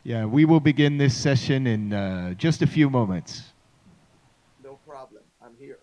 Yeah, we will begin this session in just a few moments. No problem. I'm here.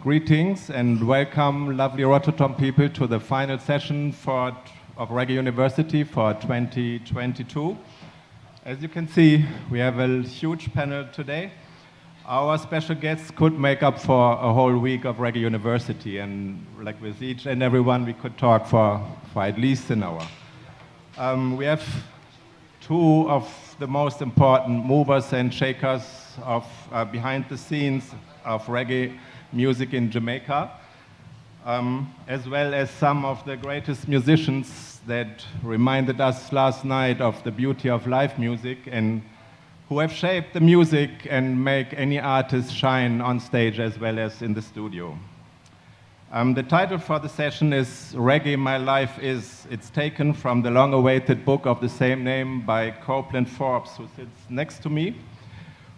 Greetings and welcome, lovely Rototom people, to the final session of Reggae University for 2022. As you can see, we have a huge panel today. Our special guests could make up for a whole week of Reggae University, and like with each and every one, we could talk for at least an hour. We have two of the most important movers and shakers of behind the scenes of reggae music in Jamaica, as well as some of the greatest musicians that reminded us last night of the beauty of live music and who have shaped the music and make any artist shine on stage as well as in the studio. The title for the session is Reggae My Life Is. It's taken from the long-awaited book of the same name by Copeland Forbes, who sits next to me,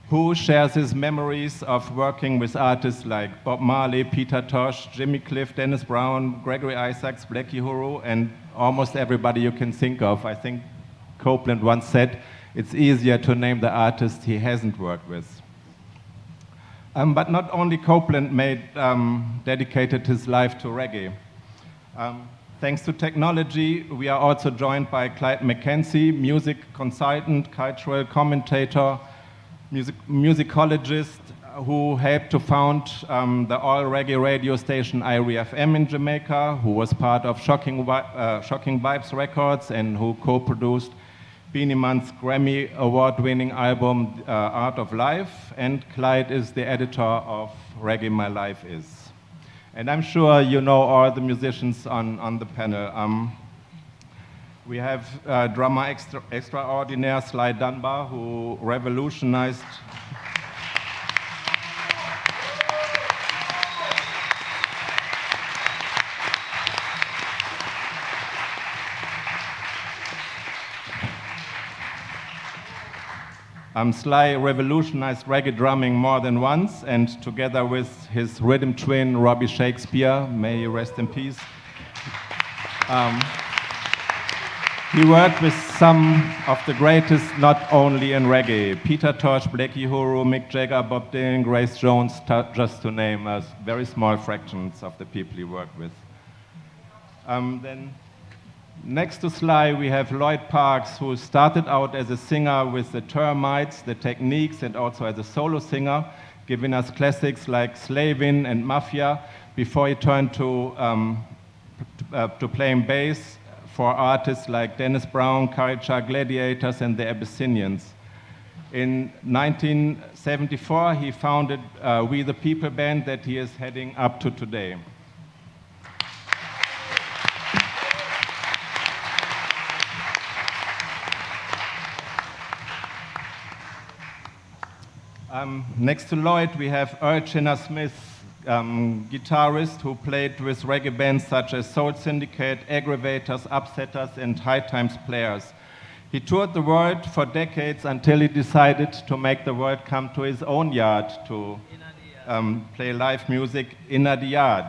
who shares his memories of working with artists like Bob Marley, Peter Tosh, Jimmy Cliff, Dennis Brown, Gregory Isaacs, Blackie Uhuru, and almost everybody you can think of. I think Copeland once said, it's easier to name the artist he hasn't worked with. But not only Copeland dedicated his life to reggae. Thanks to technology, we are also joined by Clyde McKenzie, music consultant, cultural commentator, musicologist, who helped to found the all-reggae radio station Irie FM in Jamaica, who was part of Shocking Vibes Records and who co-produced Beenie Man's Grammy award-winning album Art of Life, and Clyde is the editor of Reggae My Life Is. And I'm sure you know all the musicians on the panel. We have drummer extraordinaire Sly Dunbar, who revolutionized Sly revolutionized reggae drumming more than once, and together with his rhythm twin, Robbie Shakespeare, may he rest in peace, he worked with some of the greatest, not only in reggae, Peter Tosh, Blackie Uhuru, Mick Jagger, Bob Dylan, Grace Jones, just to name very small fractions of the people he worked with. Then next to Sly, we have Lloyd Parks, who started out as a singer with the Termites, the Techniques, and also as a solo singer, giving us classics like Slavin and Mafia, before he turned to playing bass for artists like Dennis Brown, Culture, Gladiators, and the Abyssinians. In 1974, he founded We the People band that he is heading up to today. Next to Lloyd, we have Earl Chinna Smith, guitarist who played with reggae bands such as Soul Syndicate, Aggravators, Upsetters, and High Times Players. He toured the world for decades until he decided to make the world come to his own yard to play live music in the yard.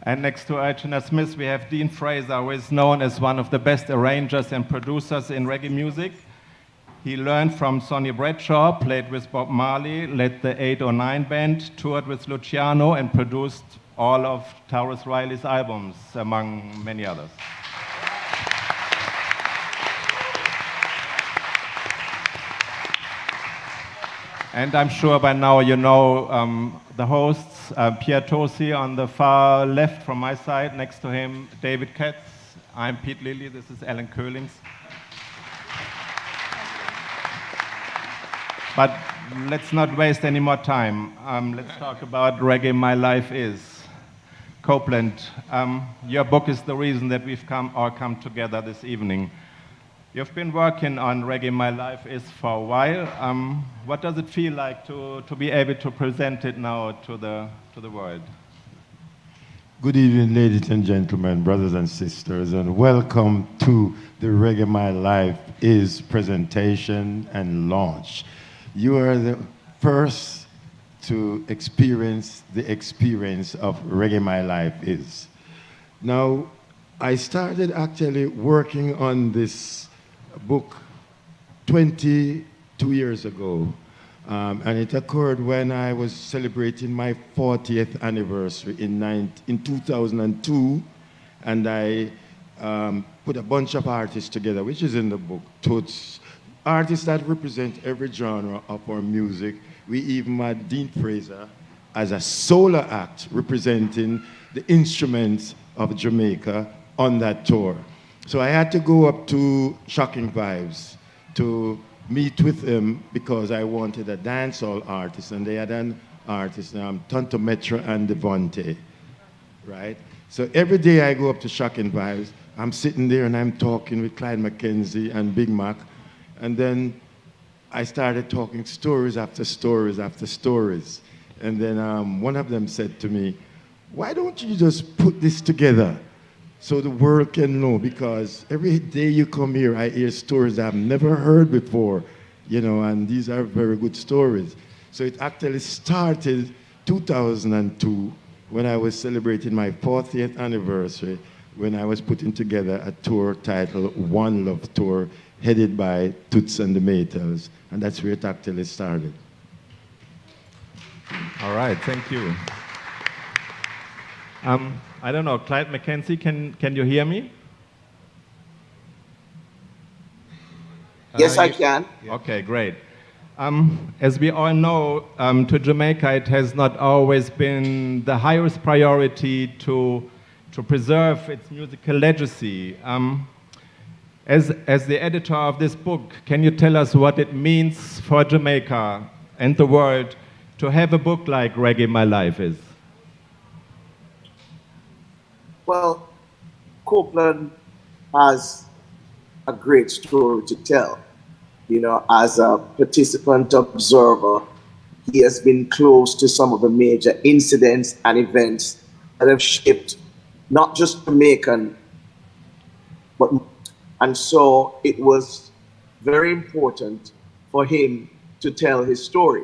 And next to Earl Chinna Smith, we have Dean Fraser, who is known as one of the best arrangers and producers in reggae music. He learned from Sonny Bradshaw, played with Bob Marley, led the 809 band, toured with Luciano, and produced all of Tarrus Riley's albums, among many others. And I'm sure by now you know the hosts, Pier Tosi on the far left from my side, next to him, David Katz. I'm Pete Lilly, this is Alan Koehlings. But let's not waste any more time. Let's talk about Reggae My Life Is. Copeland, your book is the reason that we've all come together this evening. You've been working on Reggae My Life Is for a while. What does it feel like to be able to present it now to the world? Good evening, ladies and gentlemen, brothers and sisters, and welcome to the Reggae My Life Is presentation and launch. You are the first to experience the experience of Reggae My Life Is. Now, I started actually working on this book 22 years ago, and it occurred when I was celebrating my 40th anniversary in 2002, and I put a bunch of artists together, which is in the book, artists that represent every genre of our music. We even had Dean Fraser as a solo act representing the instruments of Jamaica on that tour. So I had to go up to Shocking Vibes to meet with him because I wanted a dancehall artist, and they had an artist, Tonto Metro and Devontae, right? So every day I go up to Shocking Vibes, I'm sitting there and I'm talking with Clyde McKenzie and Big Mac, and then I started talking stories after stories after stories. And then one of them said to me, why don't you just put this together so the world can know? Because every day you come here, I hear stories I've never heard before, you know, and these are very good stories. So it actually started 2002 when I was celebrating my 40th anniversary, when I was putting together a tour titled One Love Tour, headed by Toots and the Maytals, and that's where it actually started. All right, thank you. I don't know, Clyde McKenzie, can you hear me? Yes, I can. Okay, great. As we all know, to Jamaica, it has not always been the highest priority to preserve its musical legacy. As the editor of this book, can you tell us what it means for Jamaica and the world to have a book like Reggae My Life Is? Well, Copeland has a great story to tell. You know, as a participant observer, he has been close to some of the major incidents and events that have shaped not just Jamaican, but and so it was very important for him to tell his story.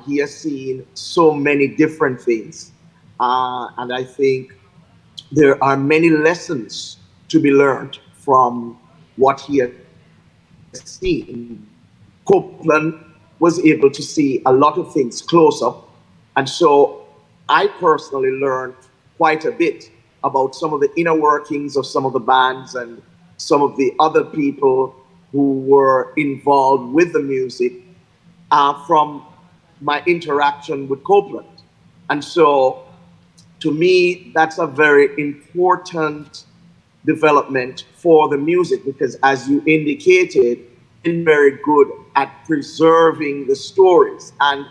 He has seen so many different things, and I think there are many lessons to be learned from what he has seen. Copeland was able to see a lot of things close up, and so I personally learned quite a bit about some of the inner workings of some of the bands and some of the other people who were involved with the music from my interaction with Copeland. And so, to me, that's a very important development for the music, because as you indicated, been very good at preserving the stories. And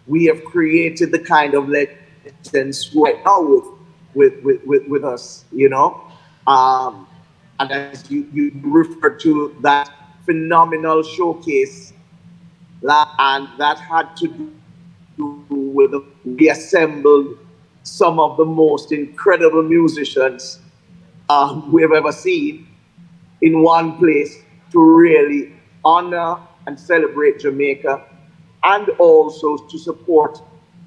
we have created the kind of legends right now with us, you know. And as you refer to that phenomenal showcase, and that had to do with we assembled some of the most incredible musicians we have ever seen in one place to really honor and celebrate Jamaica, and also to support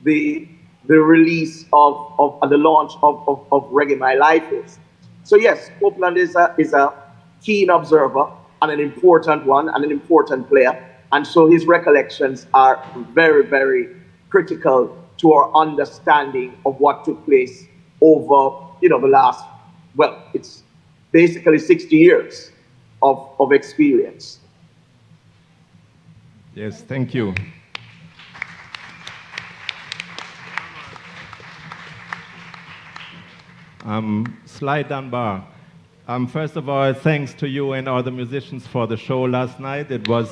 the release of the launch of Reggae My Life Is. So yes, Copeland is a keen observer and an important one and an important player. And so his recollections are very, very critical to our understanding of what took place over, the last, well, it's basically 60 years of experience. Yes, thank you. Sly Dunbar. First of all, thanks to you and all the musicians for the show last night. It was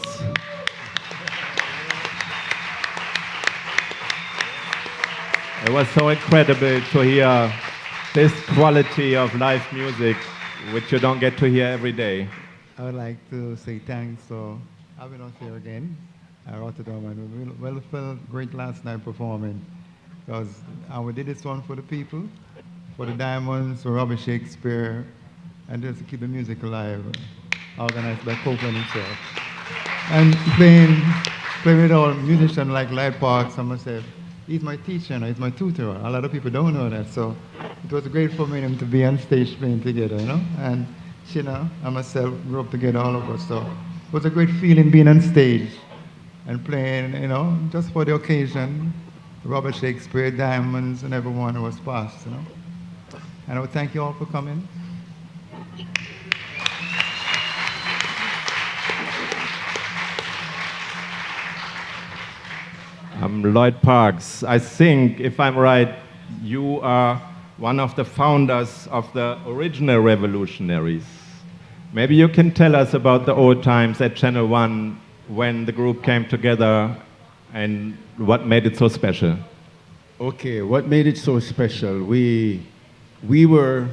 so incredible to hear this quality of live music, which you don't get to hear every day. I would like to say thanks for having us here again at Rototom, and we felt great last night performing, because we did this one for the people, for the Diamonds, for Robert Shakespeare, and just to keep the music alive, organized by Copeland himself. And playing with all musicians like Lloyd Parks, I must say, he's my teacher, he's my tutor. A lot of people don't know that, so it was great for me to be on stage playing together, And Chinna and myself grew up together, all of us, so it was a great feeling being on stage and playing, just for the occasion, Robert Shakespeare, Diamonds, and everyone who was past, And I would thank you all for coming. Lloyd Parks, I think, if I'm right, you are one of the founders of the original Revolutionaries. Maybe you can tell us about the old times at Channel 1 when the group came together and what made it so special. Okay, what made it so special? We were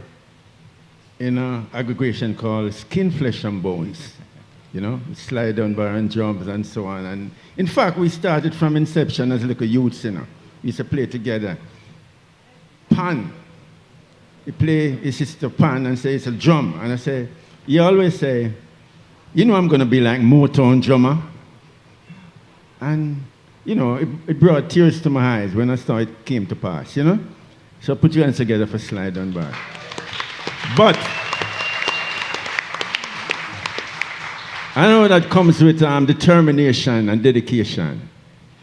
in an aggregation called Skin, Flesh and Bones, Sly Dunbar and drums and so on. And in fact, we started from inception as little youths, We used to play together. Pan. He play his sister Pan and say it's a drum. And I say, he always say, I'm going to be like Motown drummer. And, it brought tears to my eyes when I saw it came to pass, So put your hands together for Sly Dunbar. But I know that comes with determination and dedication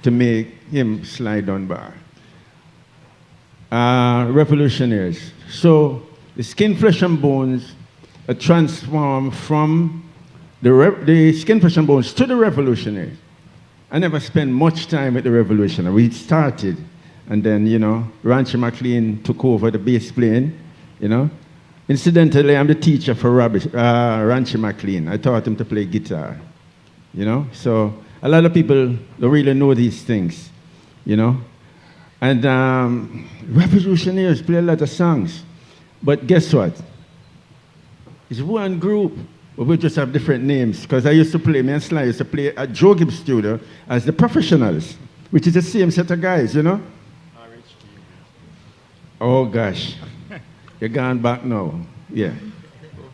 to make him Sly Dunbar. Revolutionaries. So the Skin, Flesh and Bones are transformed from the Skin, Flesh and Bones to the Revolutionaries. I never spent much time with the Revolutionaries. We started, and then, Rancher McLean took over the bass playing, Incidentally, I'm the teacher for Rancher McLean. I taught him to play guitar, So a lot of people don't really know these things, And Revolutionaries play a lot of songs. But guess what? It's one group, but we just have different names. Because I used to play, me and Sly used to play at Joe Gibbs Studio as the Professionals, which is the same set of guys, Oh, gosh. You're gone back now. Yeah.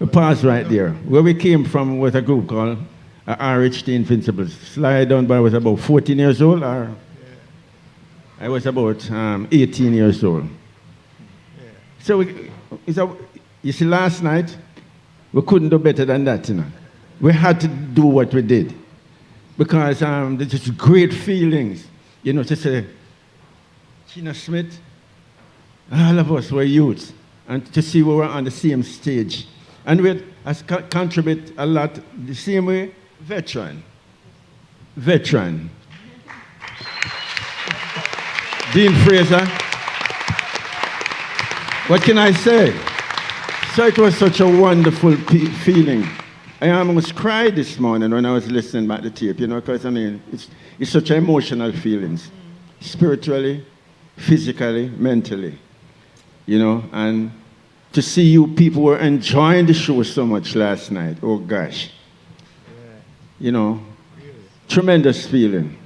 We pause right there. Where we came from was a group called RHT Invincibles. Sly Dunbar was about 14 years old, or I was about 18 years old. So you see, last night, we couldn't do better than that, We had to do what we did. Because there's just great feelings, to say, Chinna Smith, all of us were youths. And to see we were on the same stage. And we has contribute a lot the same way, veteran. Dean Fraser. What can I say? So it was such a wonderful feeling. I almost cried this morning when I was listening back the tape, you know, because I mean, it's such emotional feelings, spiritually, physically, mentally, you know, and to see you people were enjoying the show so much last night, oh gosh, you know, tremendous feeling.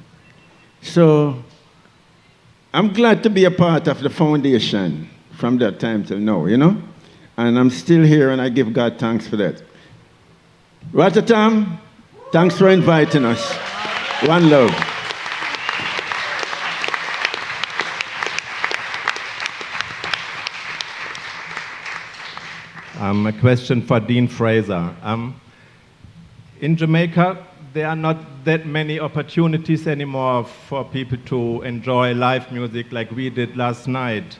So I'm glad to be a part of the foundation from that time till now, you know, and I'm still here and I give God thanks for that. Rototom, thanks for inviting us. One love. A question for Dean Fraser. In Jamaica, there are not that many opportunities anymore for people to enjoy live music like we did last night.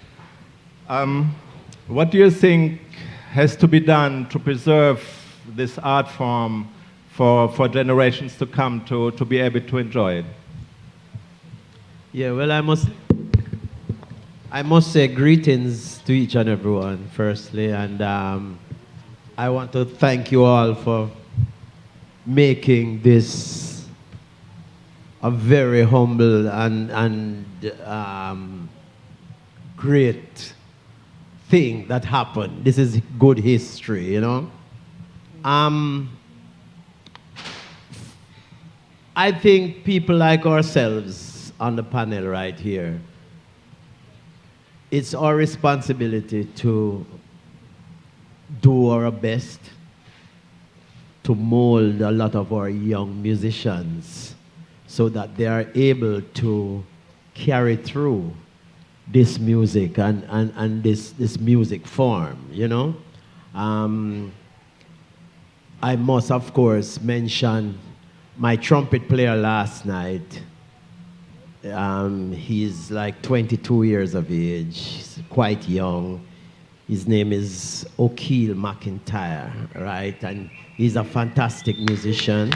What do you think has to be done to preserve this art form for generations to come to be able to enjoy it? Yeah, well, I must say greetings to each and everyone, firstly, and I want to thank you all for making this a very humble and great thing that happened. This is good history, you know. I think people like ourselves on the panel right here, it's our responsibility to do our best to mold a lot of our young musicians so that they are able to carry through this music and this music form, you know. I must, of course, mention my trumpet player last night. He's like 22 years of age, he's quite young. His name is O'Keel McIntyre, right? And he's a fantastic musician.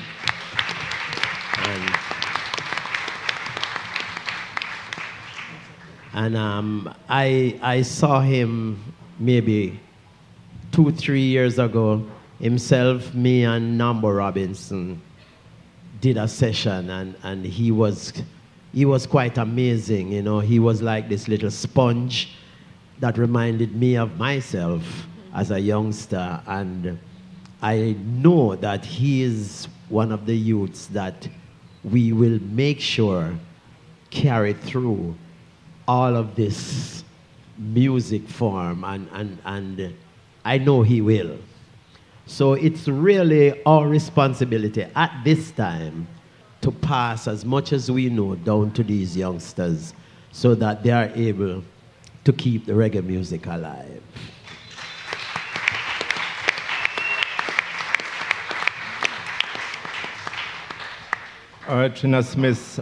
And I saw him maybe 2-3 years ago. Himself, me, and Nambo Robinson did a session, and he was quite amazing, you know. He was like this little sponge that reminded me of myself as a youngster, and I know that he is one of the youths that we will make sure carry through all of this music form, and I know he will. So it's really our responsibility at this time to pass as much as we know down to these youngsters so that they are able to keep the reggae music alive. Earl Chinna Smith,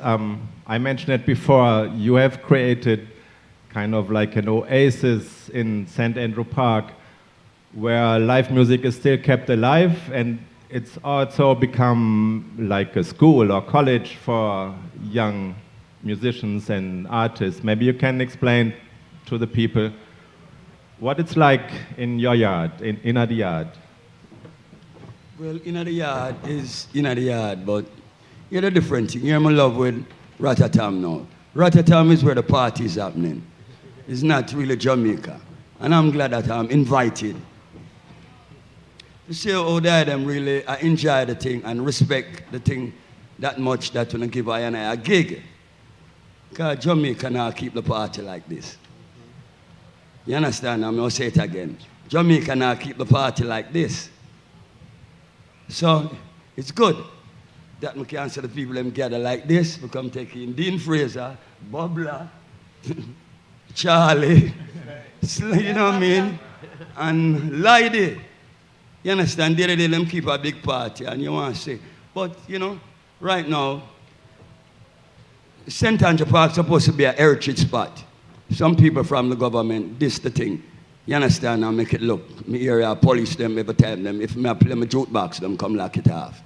I mentioned it before, you have created kind of like an oasis in St. Andrew Park where live music is still kept alive, and it's also become like a school or college for young musicians and artists. Maybe you can explain to the people what it's like in your yard, in the yard. Well, in the yard is in the yard, but you're the different thing. You're in love with Rototom now. Rototom is where the party is happening. It's not really Jamaica. And I'm glad that I'm invited. You see how them really I enjoy the thing and respect the thing that much that when I give I and I a gig. Because Jamaica now keep the party like this. You understand? I'm going to say it again. Jamaica now keep the party like this. So it's good that we can see the people them gather like this. We come take in Dean Fraser, Bobla, Charlie, you know what I mean? And Lydie. You understand? The other day them keep a big party and you want to say, but you know, right now, St. Andrew Park is supposed to be a heritage spot. Some people from the government, this the thing. You understand? I make it look. Me area police them every time them. If me play my jukebox, them come lock it off.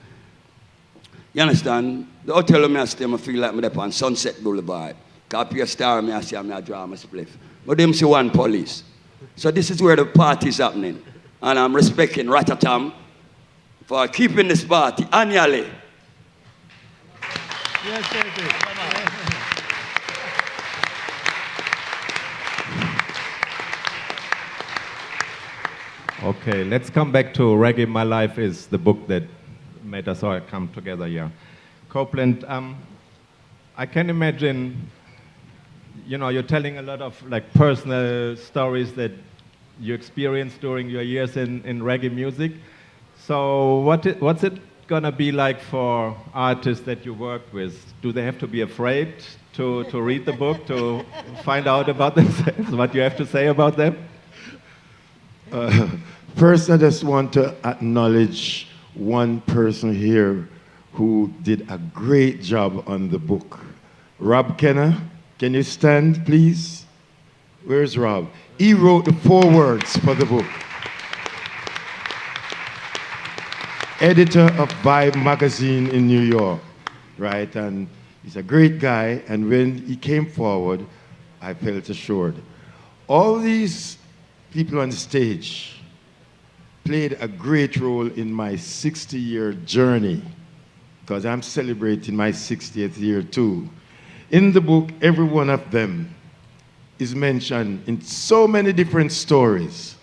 You understand? The hotel me I stay, I feel like I'm on Sunset Boulevard. Copy a star, me I say, I draw my spliff. But them see one police. So this is where the party is happening. And I'm respecting Rototom for keeping this party annually. Yes, thank you. Okay, let's come back to Reggae My Life is the book that made us all come together here. Copeland, I can imagine, you know, you're telling a lot of like personal stories that you experienced during your years in reggae music. So what's it gonna be like for artists that you work with? Do they have to be afraid to read the book, to find out about themselves, what you have to say about them? First, I just want to acknowledge one person here who did a great job on the book. Rob Kenna, can you stand, please? Where's Rob? He wrote the forewords for the book. Editor of Vibe magazine in New York, right? And he's a great guy, and when he came forward, I felt assured. All these people on stage played a great role in my 60-year journey, because I'm celebrating my 60th year too. In the book, every one of them is mentioned in so many different stories.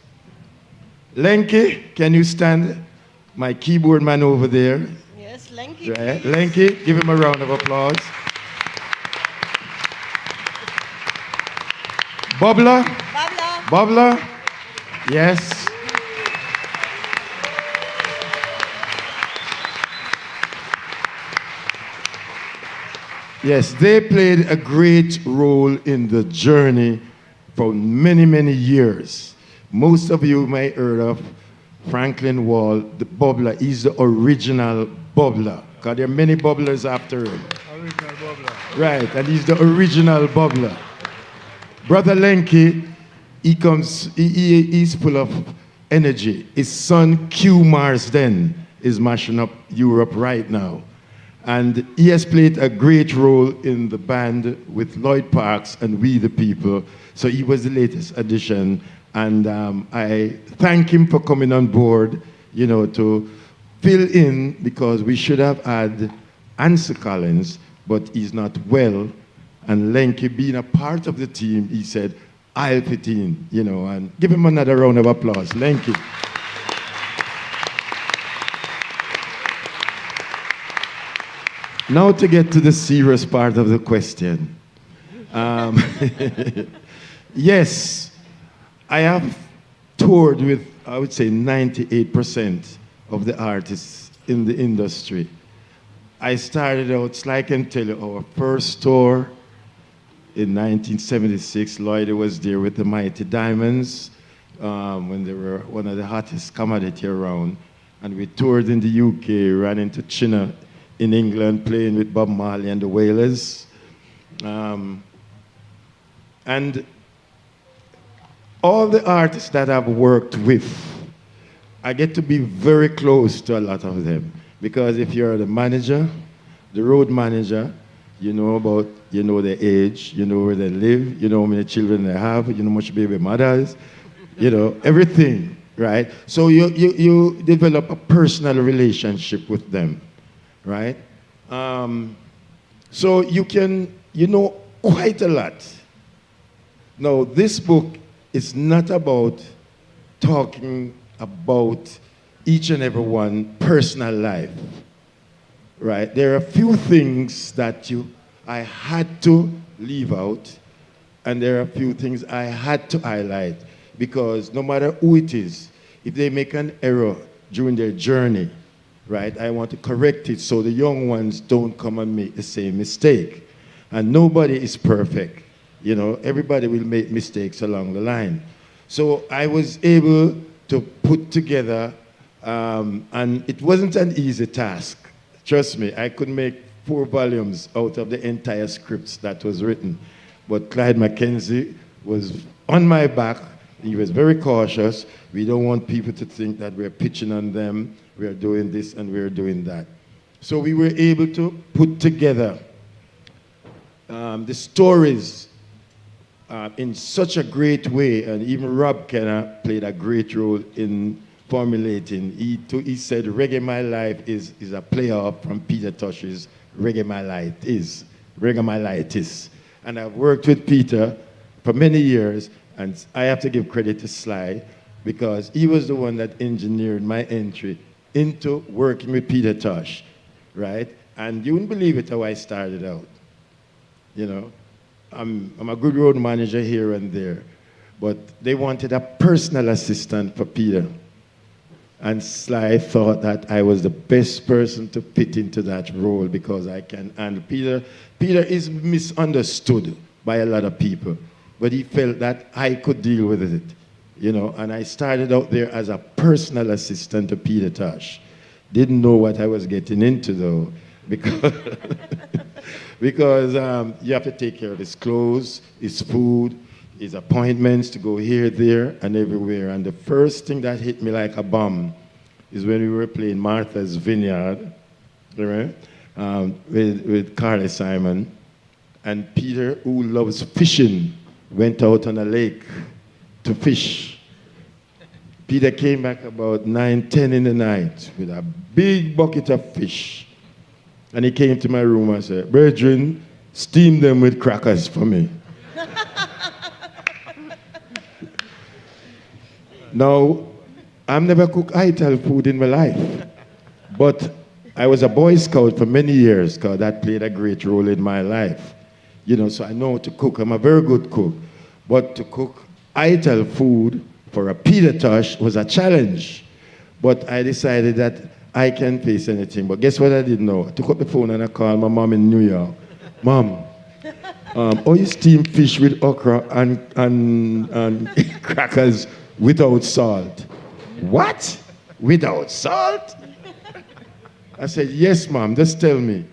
Lenky, can you stand? My keyboard man over there. Yes, Lenky. Right. Lenky, give him a round of applause. Bobla? Bobla? Yes. Yes, they played a great role in the journey for many, many years. Most of you may have heard of Franklin Wall, the bubbler. He's the original bubbler, because there are many bubblers after him. Original bubbler. Right, and he's the original bubbler. Brother Lenky, he's full of energy. His son Q Marsden is mashing up Europe right now. And he has played a great role in the band with Lloyd Parks and We the People. So he was the latest addition. And I thank him for coming on board, you know, to fill in, because we should have had Ansel Collins, but he's not well. And Lenky, being a part of the team, he said, I'll fit in, you know, and give him another round of applause. Lenky. Now to get to the serious part of the question. Yes, I have toured with, I would say, 98% of the artists in the industry. I started out, so I can tell you, our first tour in 1976, Lloyd was there with the Mighty Diamonds when they were one of the hottest commodity around. And we toured in the UK, ran into Chinna in England, playing with Bob Marley and the Wailers. And all the artists that I've worked with, I get to be very close to a lot of them. Because if you're the manager, the road manager, you know their age, you know where they live, you know how many children they have, you know how much baby mothers, you know, everything, right? So you develop a personal relationship with them, right? So you know quite a lot. Now, this book is not about talking about each and every one personal life, right? There are a few things that I had to leave out, and there are a few things I had to highlight, because no matter who it is, if they make an error during their journey, right, I want to correct it so the young ones don't come and make the same mistake. And nobody is perfect. You know, everybody will make mistakes along the line. So I was able to put together, and it wasn't an easy task. Trust me, I could make 4 volumes out of the entire scripts that was written. But Clyde McKenzie was on my back. He was very cautious. We don't want people to think that we're pitching on them. We're doing this and we're doing that. So we were able to put together the stories in such a great way, and even Rob Kenner played a great role in formulating. He said, Reggae My Life is a play-off from Peter Toshi's Reggae My Life is. Reggae My Life is. And I've worked with Peter for many years, and I have to give credit to Sly, because he was the one that engineered my entry into working with Peter Tosh, right? And you wouldn't believe it how I started out. You know, I'm a good road manager here and there, but they wanted a personal assistant for Peter. And Sly thought that I was the best person to fit into that role because I can handle Peter. Peter is misunderstood by a lot of people, but he felt that I could deal with it, you know. And I started out there as a personal assistant to Peter Tosh. Didn't know what I was getting into though, because because you have to take care of his clothes, his food, his appointments to go here, there, and everywhere. And the first thing that hit me like a bomb is when we were playing Martha's Vineyard, right? With Carly Simon. And Peter, who loves fishing, went out on a lake to fish. Peter came back about 9, 10 in the night with a big bucket of fish. And he came to my room and said, Brethren, steam them with crackers for me. Now, I've never cooked ITAL food in my life, but I was a Boy Scout for many years because that played a great role in my life. You know, so I know how to cook. I'm a very good cook. But to cook ITAL food for a Peter Tosh was a challenge. But I decided that I can face anything. But guess what I didn't know? I took up the phone and I called my mom in New York. Mom, how you steam fish with okra and crackers without salt? What? Without salt? I said, yes, Mom, just tell me.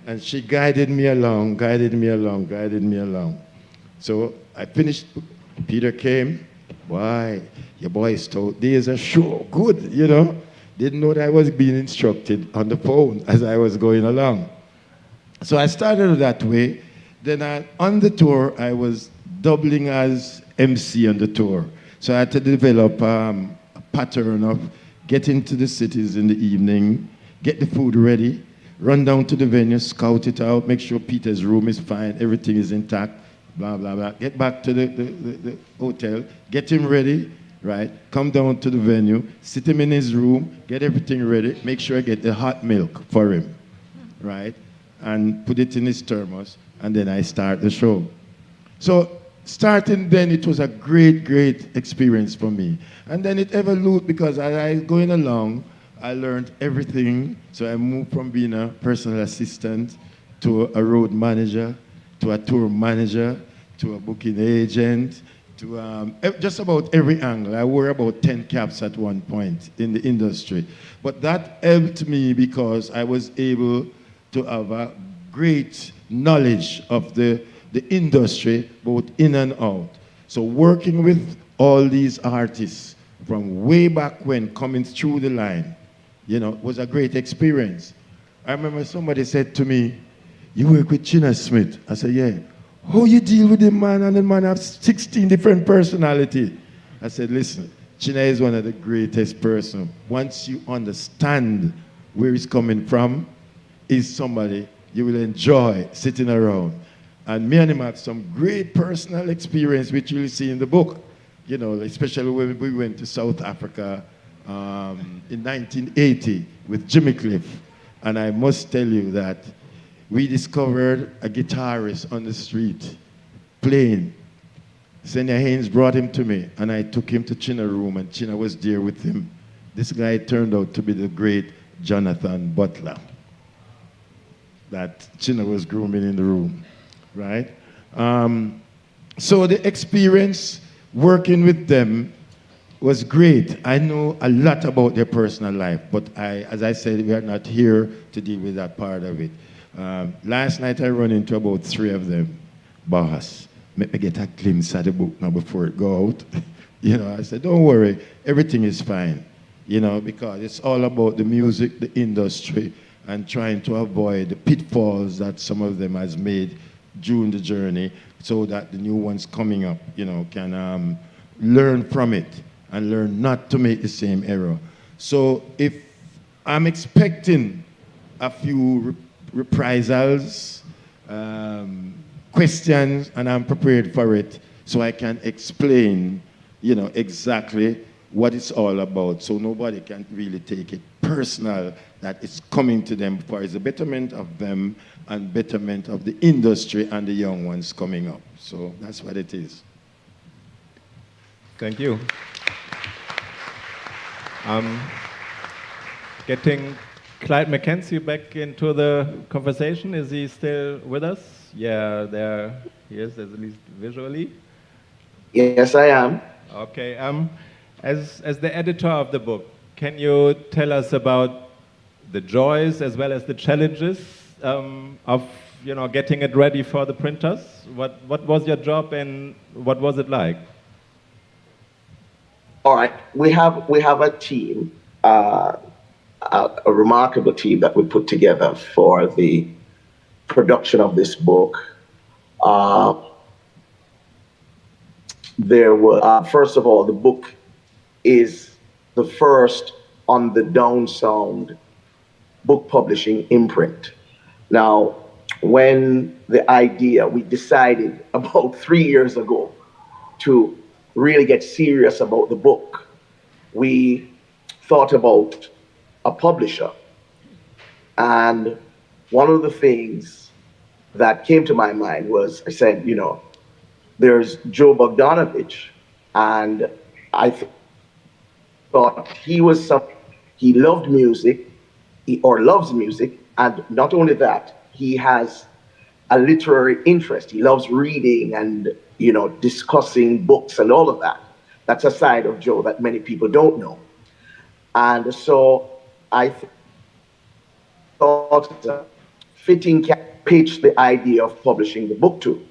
And she guided me along. So I finished. Peter came. Why? Your boys told days are sure good, you know. Didn't know that I was being instructed on the phone as I was going along. So I started that way. Then on the tour, I was doubling as MC on the tour. So I had to develop a pattern of getting to the cities in the evening, get the food ready, run down to the venue, scout it out, make sure Peter's room is fine, everything is intact, blah, blah, blah. Get back to the hotel, get him ready, right? Come down to the venue, sit him in his room, get everything ready, make sure I get the hot milk for him, right? And put it in his thermos, and then I start the show. So starting then, it was a great, great experience for me. And then it evolved because as I was going along, I learned everything. So I moved from being a personal assistant to a road manager, to a tour manager, to a booking agent, to just about every angle. I wore about 10 caps at one point in the industry. But that helped me because I was able to have a great knowledge of the industry, both in and out. So working with all these artists from way back when coming through the line, you know, was a great experience. I remember somebody said to me, you work with Chinna Smith? I said, yeah. How you deal with the man and the man have 16 different personalities? I said, listen, Chinna is one of the greatest person. Once you understand where he's coming from, is somebody you will enjoy sitting around. And me and him had some great personal experience, which you'll see in the book. You know, especially when we went to South Africa in 1980 with Jimmy Cliff. And I must tell you that we discovered a guitarist on the street playing. Senya Haynes brought him to me, and I took him to Chinna's room, and Chinna was there with him. This guy turned out to be the great Jonathan Butler that Chinna was grooming in the room, right? So the experience working with them was great. I know a lot about their personal life, but as I said, we are not here to deal with that part of it. Last night I run into about 3 of them. Boss, let me get a glimpse of the book now before it go out. You know, I said, don't worry, everything is fine. You know, because it's all about the music, the industry, and trying to avoid the pitfalls that some of them has made during the journey, so that the new ones coming up, can learn from it and learn not to make the same error. So if I'm expecting a few reprisals, questions, and I'm prepared for it, so I can explain, exactly what it's all about, so nobody can really take it personal, that it's coming to them for the betterment of them and betterment of the industry and the young ones coming up. So that's what it is. Thank you. Getting Clyde McKenzie back into the conversation. Is he still with us? Yeah, there he is, at least visually. Yes, I am. Okay. As the editor of the book, can you tell us about the joys as well as the challenges of getting it ready for the printers? What was your job and what was it like? All right, we have a team, a remarkable team that we put together for the production of this book. First of all, the book is the first on the Down Sound book publishing imprint. Now, when we decided about 3 years ago to really get serious about the book, we thought about a publisher. And one of the things that came to my mind was, I said, there's Joe Bogdanovich, and I thought he loved music, loves music, and not only that, he has a literary interest. He loves reading and, discussing books and all of that. That's a side of Joe that many people don't know. And so I thought fitting pitch the idea of publishing the book to.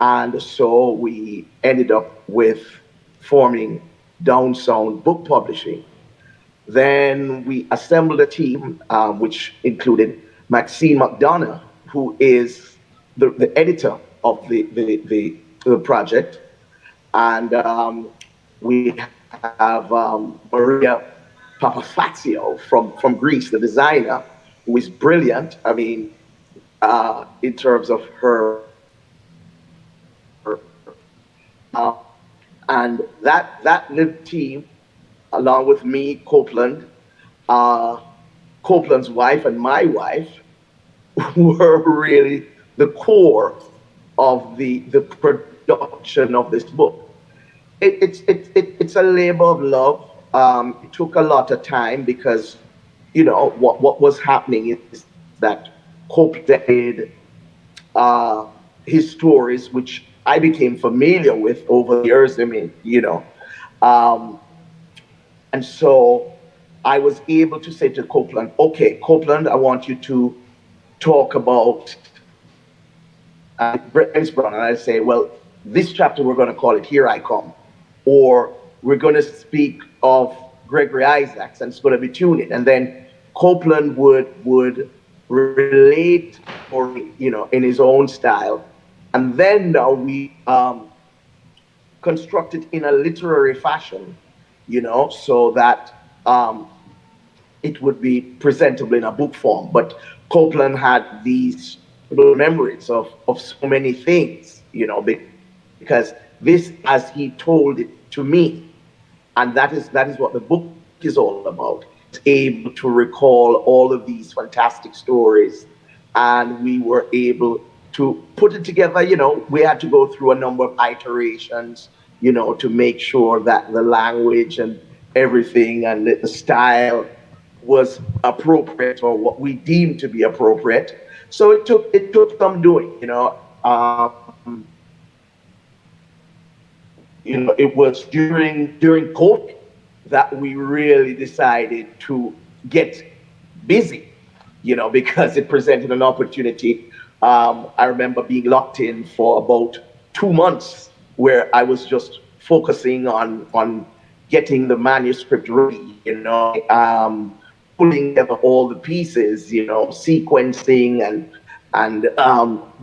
And so we ended up with forming Down Sound Book Publishing. Then we assembled a team, which included Maxine McDonough, who is the editor of the project. And we have Maria Papafazio from Greece, the designer, who is brilliant. I mean, in terms of her and that little team, along with me, Copeland, Copeland's wife, and my wife, were really the core of the production of this book. It's a labor of love. It took a lot of time because, what was happening is that Copeland did his stories, which I became familiar with over the years. I mean, and so I was able to say to Copeland, okay, Copeland, I want you to talk about James Brown. And I say, well, this chapter, we're going to call it Here I Come. Or we're going to speak of Gregory Isaacs, and it's going to be tuning. And then Copeland would relate, or, in his own style. And then now we construct it in a literary fashion, so that it would be presentable in a book form. But Copeland had these memories of so many things, because this, as he told it to me, and that is what the book is all about. It's able to recall all of these fantastic stories, and we were able to put it together. We had to go through a number of iterations, to make sure that the language and everything and the style was appropriate, or what we deemed to be appropriate. So it took some doing, it was during COVID that we really decided to get busy, because it presented an opportunity. I remember being locked in for about 2 months, where I was just focusing on getting the manuscript ready, pulling together all the pieces, sequencing and and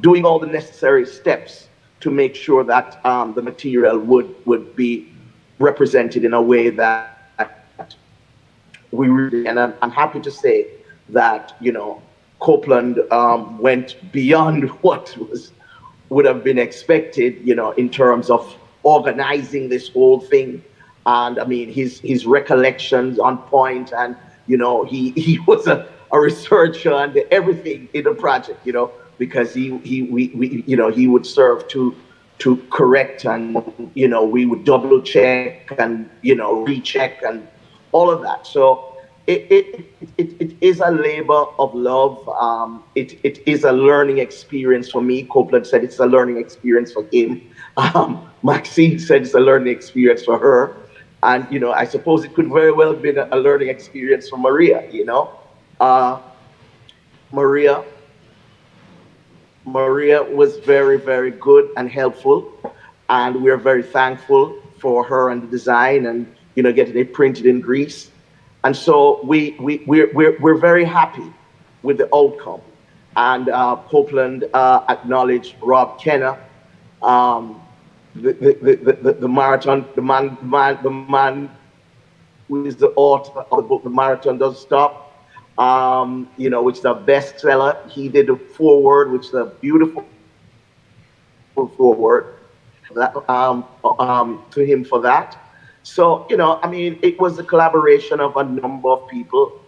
doing all the necessary steps to make sure that the material would be represented in a way that we really, and I'm happy to say that, you know, Copeland went beyond what would have been expected, you know, in terms of organizing this whole thing. And I mean, his recollections on point, and, you know, he was a researcher and everything in the project, you know, because he would serve to correct, and, you know, we would double check and, you know, recheck and all of that. So it is a labor of love. It is a learning experience for me. Copeland said it's a learning experience for him. Maxine said it's a learning experience for her. And, you know, I suppose it could very well have been a learning experience for Maria, you know. Maria was very, very good and helpful. And we're very thankful for her and the design and, you know, getting it printed in Greece. And so we're very happy with the outcome. And Copeland acknowledged Rob Kenner, the marathon, the man who is the author of the book, The Marathon Doesn't Stop, you know, which is a bestseller. He did the foreword, which is a beautiful foreword that, to him for that. So, you know, I mean, it was a collaboration of a number of people.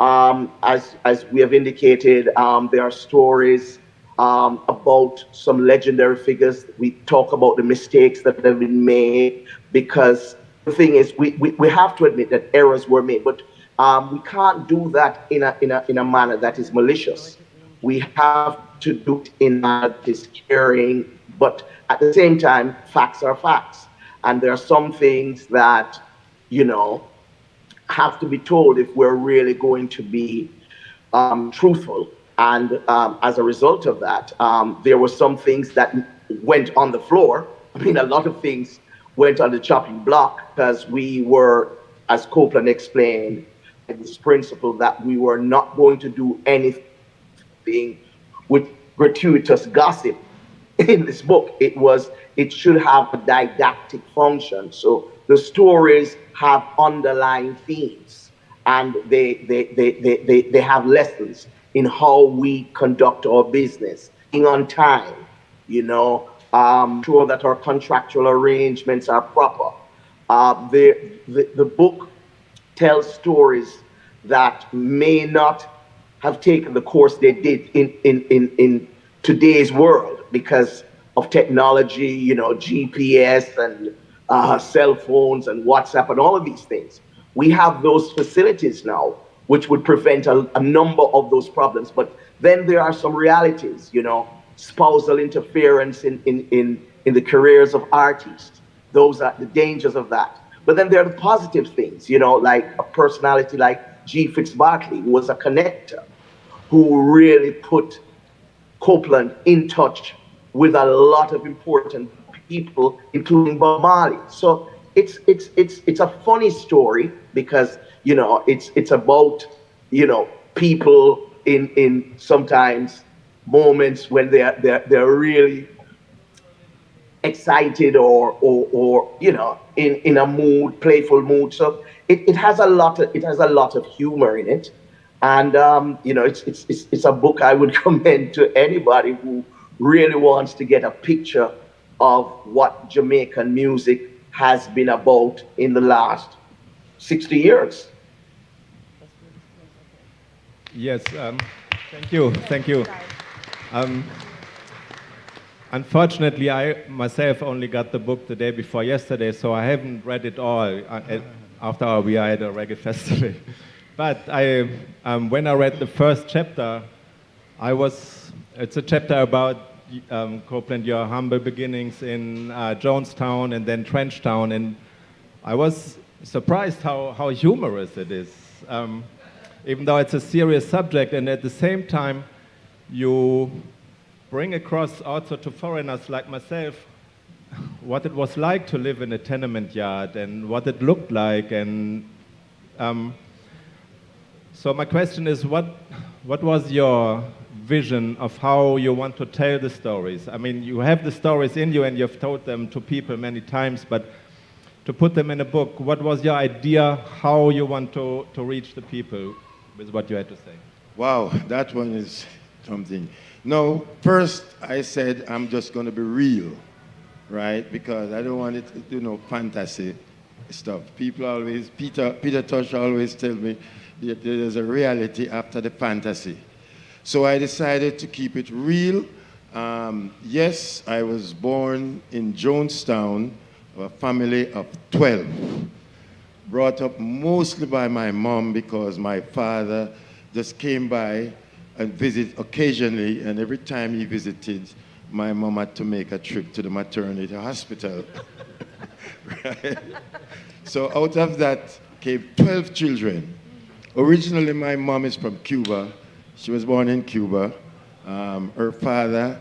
As we have indicated, there are stories about some legendary figures. We talk about the mistakes that have been made, because the thing is, we have to admit that errors were made, but we can't do that in a manner that is malicious. We have to do it in a manner that is caring, but at the same time, facts are facts. And there are some things that, you know, have to be told if we're really going to be truthful. And as a result of that, there were some things that went on the floor. I mean, a lot of things went on the chopping block, because we were, as Copeland explained, this principle that we were not going to do anything with gratuitous gossip in this book. It should have a didactic function. So the stories have underlying themes, and they have lessons in how we conduct our business, being on time, you know, sure that our contractual arrangements are proper. The book tells stories that may not have taken the course they did in today's world because of technology, you know, GPS and cell phones and WhatsApp and all of these things. We have those facilities now, which would prevent a number of those problems. But then there are some realities, you know, spousal interference in the careers of artists. Those are the dangers of that. But then there are the positive things, you know, like a personality like G. Fitzbartley, who was a connector, who really put Copeland in touch with a lot of important people, including Bob Marley. So it's a funny story because, you know, it's about, you know, people in sometimes moments when they're really excited or you know, in a mood, playful mood. So it has a lot of humor in it. And you know, it's a book I would commend to anybody who really wants to get a picture of what Jamaican music has been about in the last 60 years. Yes, thank you. Unfortunately, I myself only got the book the day before yesterday, so I haven't read it all after we are at a reggae festival. But when I read the first chapter, it's a chapter about Copeland, your humble beginnings in Jonestown and then Trenchtown, and I was surprised how humorous it is, even though it's a serious subject, and at the same time, you bring across also to foreigners like myself what it was like to live in a tenement yard and what it looked like, and so my question is, what was your vision of how you want to tell the stories? I mean, you have the stories in you and you've told them to people many times, but to put them in a book, what was your idea, how you want to reach the people with what you had to say? Wow, that one is something. No, first I said I'm just going to be real, right? Because I don't want it to, fantasy stuff. People always, Peter Tosh always tell me that there's a reality after the fantasy. So I decided to keep it real. Yes, I was born in Jonestown, a family of 12. Brought up mostly by my mom because my father just came by and visit occasionally, and every time he visited, my mom had to make a trip to the maternity hospital. Right? So out of that came 12 children. Originally, my mom is from Cuba. She was born in Cuba. Her father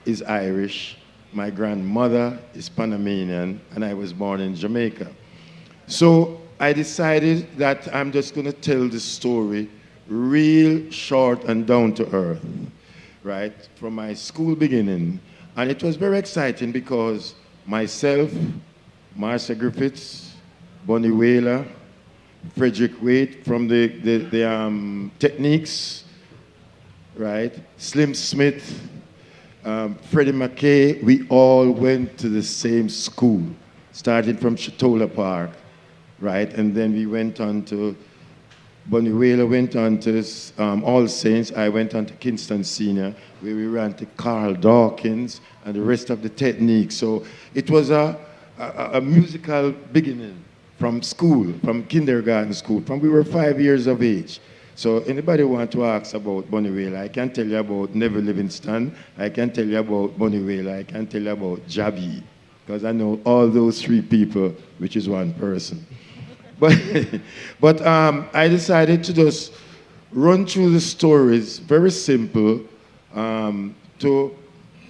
is Irish. My grandmother is Panamanian, and I was born in Jamaica. So I decided that I'm just going to tell the story real short and down to earth, right, from my school beginning. And it was very exciting because myself, Marcia Griffiths, Bonnie Whaler, Frederick Waite from the Techniques, right, Slim Smith, Freddie McKay, we all went to the same school, starting from Chatola Park, right, and then we went on to Bonnie Whaler went on to All Saints. I went on to Kingston Senior, where we ran to Carl Dawkins and the rest of the Techniques. So it was a musical beginning from school, from kindergarten school, from we were 5 years of age. So anybody want to ask about Bonnie Whaler, I can tell you about Neville Livingston, I can tell you about Bonnie Whaler, I can tell you about Jabby, because I know all those three people, which is one person. But I decided to just run through the stories, very simple,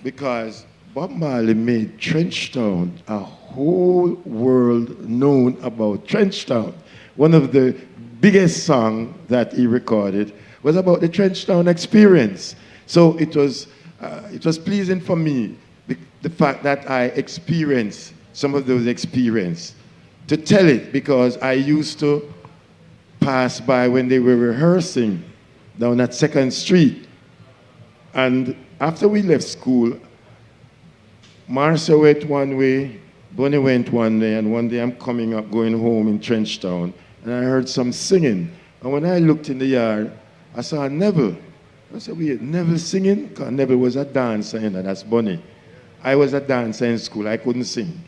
because Bob Marley made Trenchtown a whole world known about Trenchtown. One of the biggest songs that he recorded was about the Trenchtown experience. So it was pleasing for me, the fact that I experienced some of those experiences, to tell it, because I used to pass by when they were rehearsing down at 2nd Street. And after we left school, Marcia went one way, Bonnie went one way, and one day I'm coming up, going home in Trenchtown, and I heard some singing. And when I looked in the yard, I saw Neville. I said, wait, Neville singing? Because Neville was a dancer, that's Bonnie. I was a dancer in school, I couldn't sing,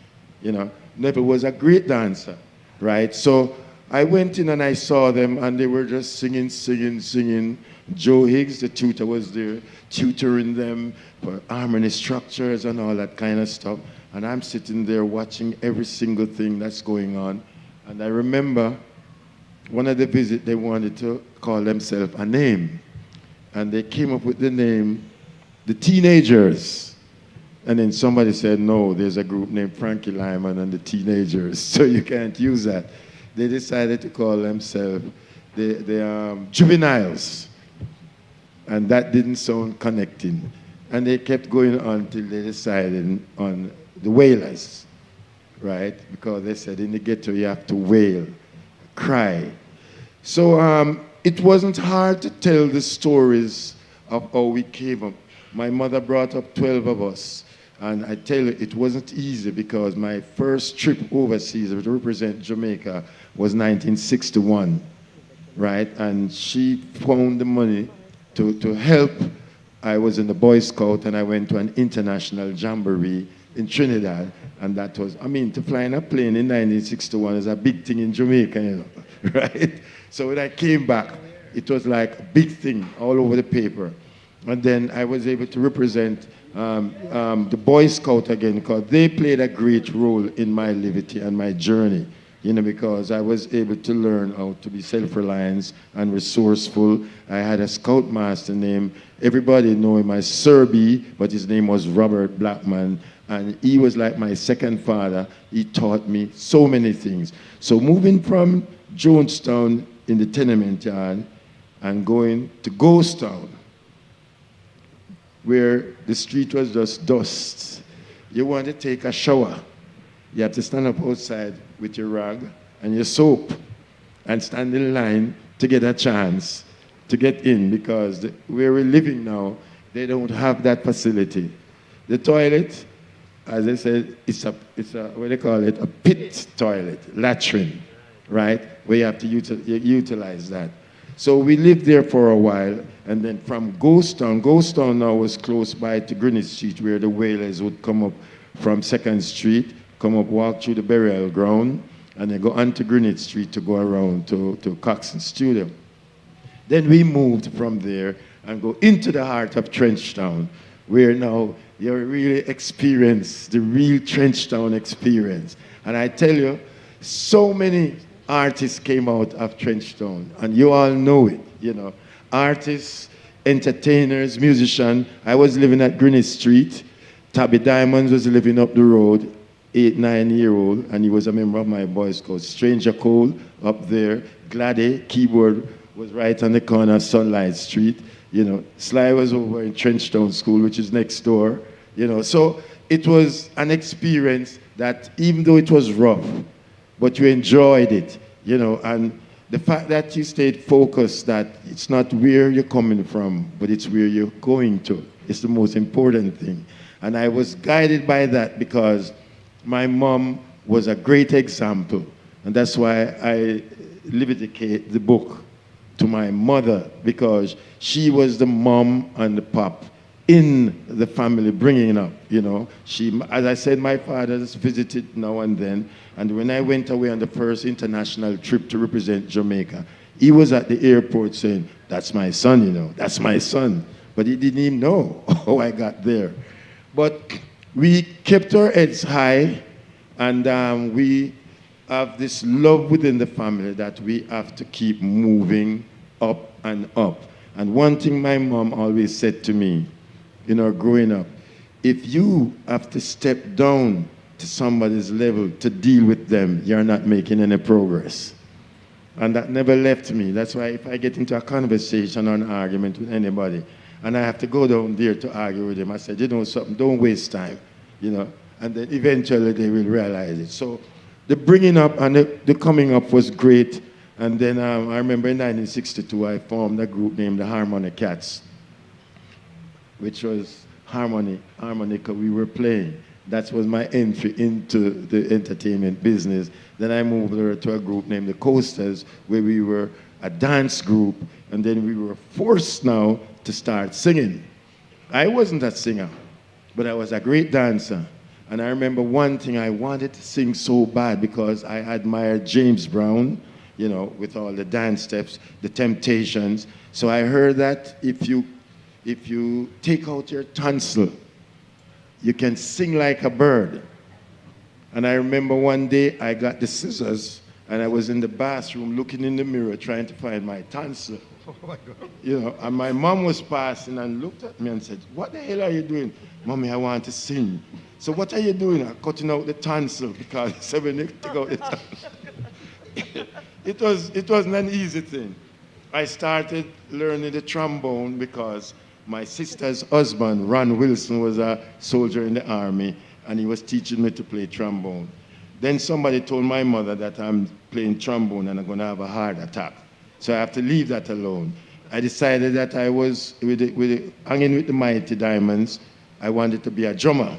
Neville was a great dancer, right? So I went in and I saw them, and they were just singing. Joe Higgs, the tutor, was there, tutoring them for harmony structures and all that kind of stuff. And I'm sitting there watching every single thing that's going on. And I remember one of the visits, they wanted to call themselves a name. And they came up with the name, the Teenagers. And then somebody said, no, there's a group named Frankie Lyman and the Teenagers, so you can't use that. They decided to call themselves the Juveniles. And that didn't sound connecting. And they kept going on till they decided on the Wailers, right? Because they said in the ghetto you have to wail, cry. So it wasn't hard to tell the stories of how we came up. My mother brought up 12 of us. And I tell you, it wasn't easy, because my first trip overseas to represent Jamaica was 1961, right? And she found the money to help. I was in the Boy Scout, and I went to an international jamboree in Trinidad. And that was, to fly in a plane in 1961 is a big thing in Jamaica, right? So when I came back, it was like a big thing all over the paper. And then I was able to represent the Boy Scout again, because they played a great role in my liberty and my journey, because I was able to learn how to be self-reliant and resourceful. I had a scoutmaster named, everybody know him as Sir B, but his name was Robert Blackman, and he was like my second father. He taught me so many things. So moving from Jonestown in the tenement yard and going to Ghost Town, where the street was just dust. You want to take a shower, you have to stand up outside with your rag and your soap and stand in line to get a chance to get in, because where we're living now, they don't have that facility. The toilet, as I said, it's a what they call it, a pit toilet, latrine, right? Where you have to utilize that. So we lived there for a while, and then from Ghost Town now was close by to Greenwich Street, where the whalers would come up from 2nd Street, come up, walk through the burial ground, and then go onto Greenwich Street to go around to Coxon Studio. Then we moved from there and go into the heart of Trenchtown, where now you really experience the real Trenchtown experience. And I tell you, so many artists came out of Trenchtown, and you all know it, you know. Artists, entertainers, musicians. I was living at Greenwich Street. Tabby Diamonds was living up the road, 8, 9-year-old, and he was a member of my boys called Stranger Cole up there. Gladdy, keyboard, was right on the corner of Sunlight Street. You know, Sly was over in Trenchtown School, which is next door. You know, so it was an experience that, even though it was rough, but you enjoyed it, you know, and the fact that you stayed focused, that it's not where you're coming from, but it's where you're going to. It's the most important thing. And I was guided by that because my mom was a great example. And that's why I dedicate the book to my mother, because she was the mom and the pop in the family bringing up, you know. She, as I said, my father has visited now and then, and when I went away on the first international trip to represent Jamaica, he was at the airport saying, "That's my son, you know, that's my son." But he didn't even know how I got there. But we kept our heads high, and we have this love within the family that we have to keep moving up and up. And one thing my mom always said to me, you know, growing up, if you have to step down to somebody's level to deal with them, you're not making any progress. And that never left me. That's why if I get into a conversation or an argument with anybody, and I have to go down there to argue with them, I said, you know something, don't waste time, you know. And then eventually they will realize it. So the bringing up and the coming up was great. And then I remember in 1962, I formed a group named the Harmony Cats, which was harmonica we were playing. That was my entry into the entertainment business. Then I moved over to a group named the Coasters, where we were a dance group, and then we were forced now to start singing. I wasn't a singer, but I was a great dancer. And I remember one thing, I wanted to sing so bad because I admired James Brown, you know, with all the dance steps, the Temptations. So I heard that if you take out your tonsil, you can sing like a bird. And I remember one day I got the scissors and I was in the bathroom looking in the mirror trying to find my tonsil. Oh my God. You know, and my mom was passing and looked at me and said, "What the hell are you doing?" "Mommy, I want to sing." "So what are you doing?" "I'm cutting out the tonsil," because I said, when you take out the tonsil. It wasn't an easy thing. I started learning the trombone because my sister's husband, Ron Wilson, was a soldier in the army, and he was teaching me to play trombone. Then somebody told my mother that I'm playing trombone and I'm going to have a heart attack. So I have to leave that alone. I decided that I was, hanging with the Mighty Diamonds, I wanted to be a drummer.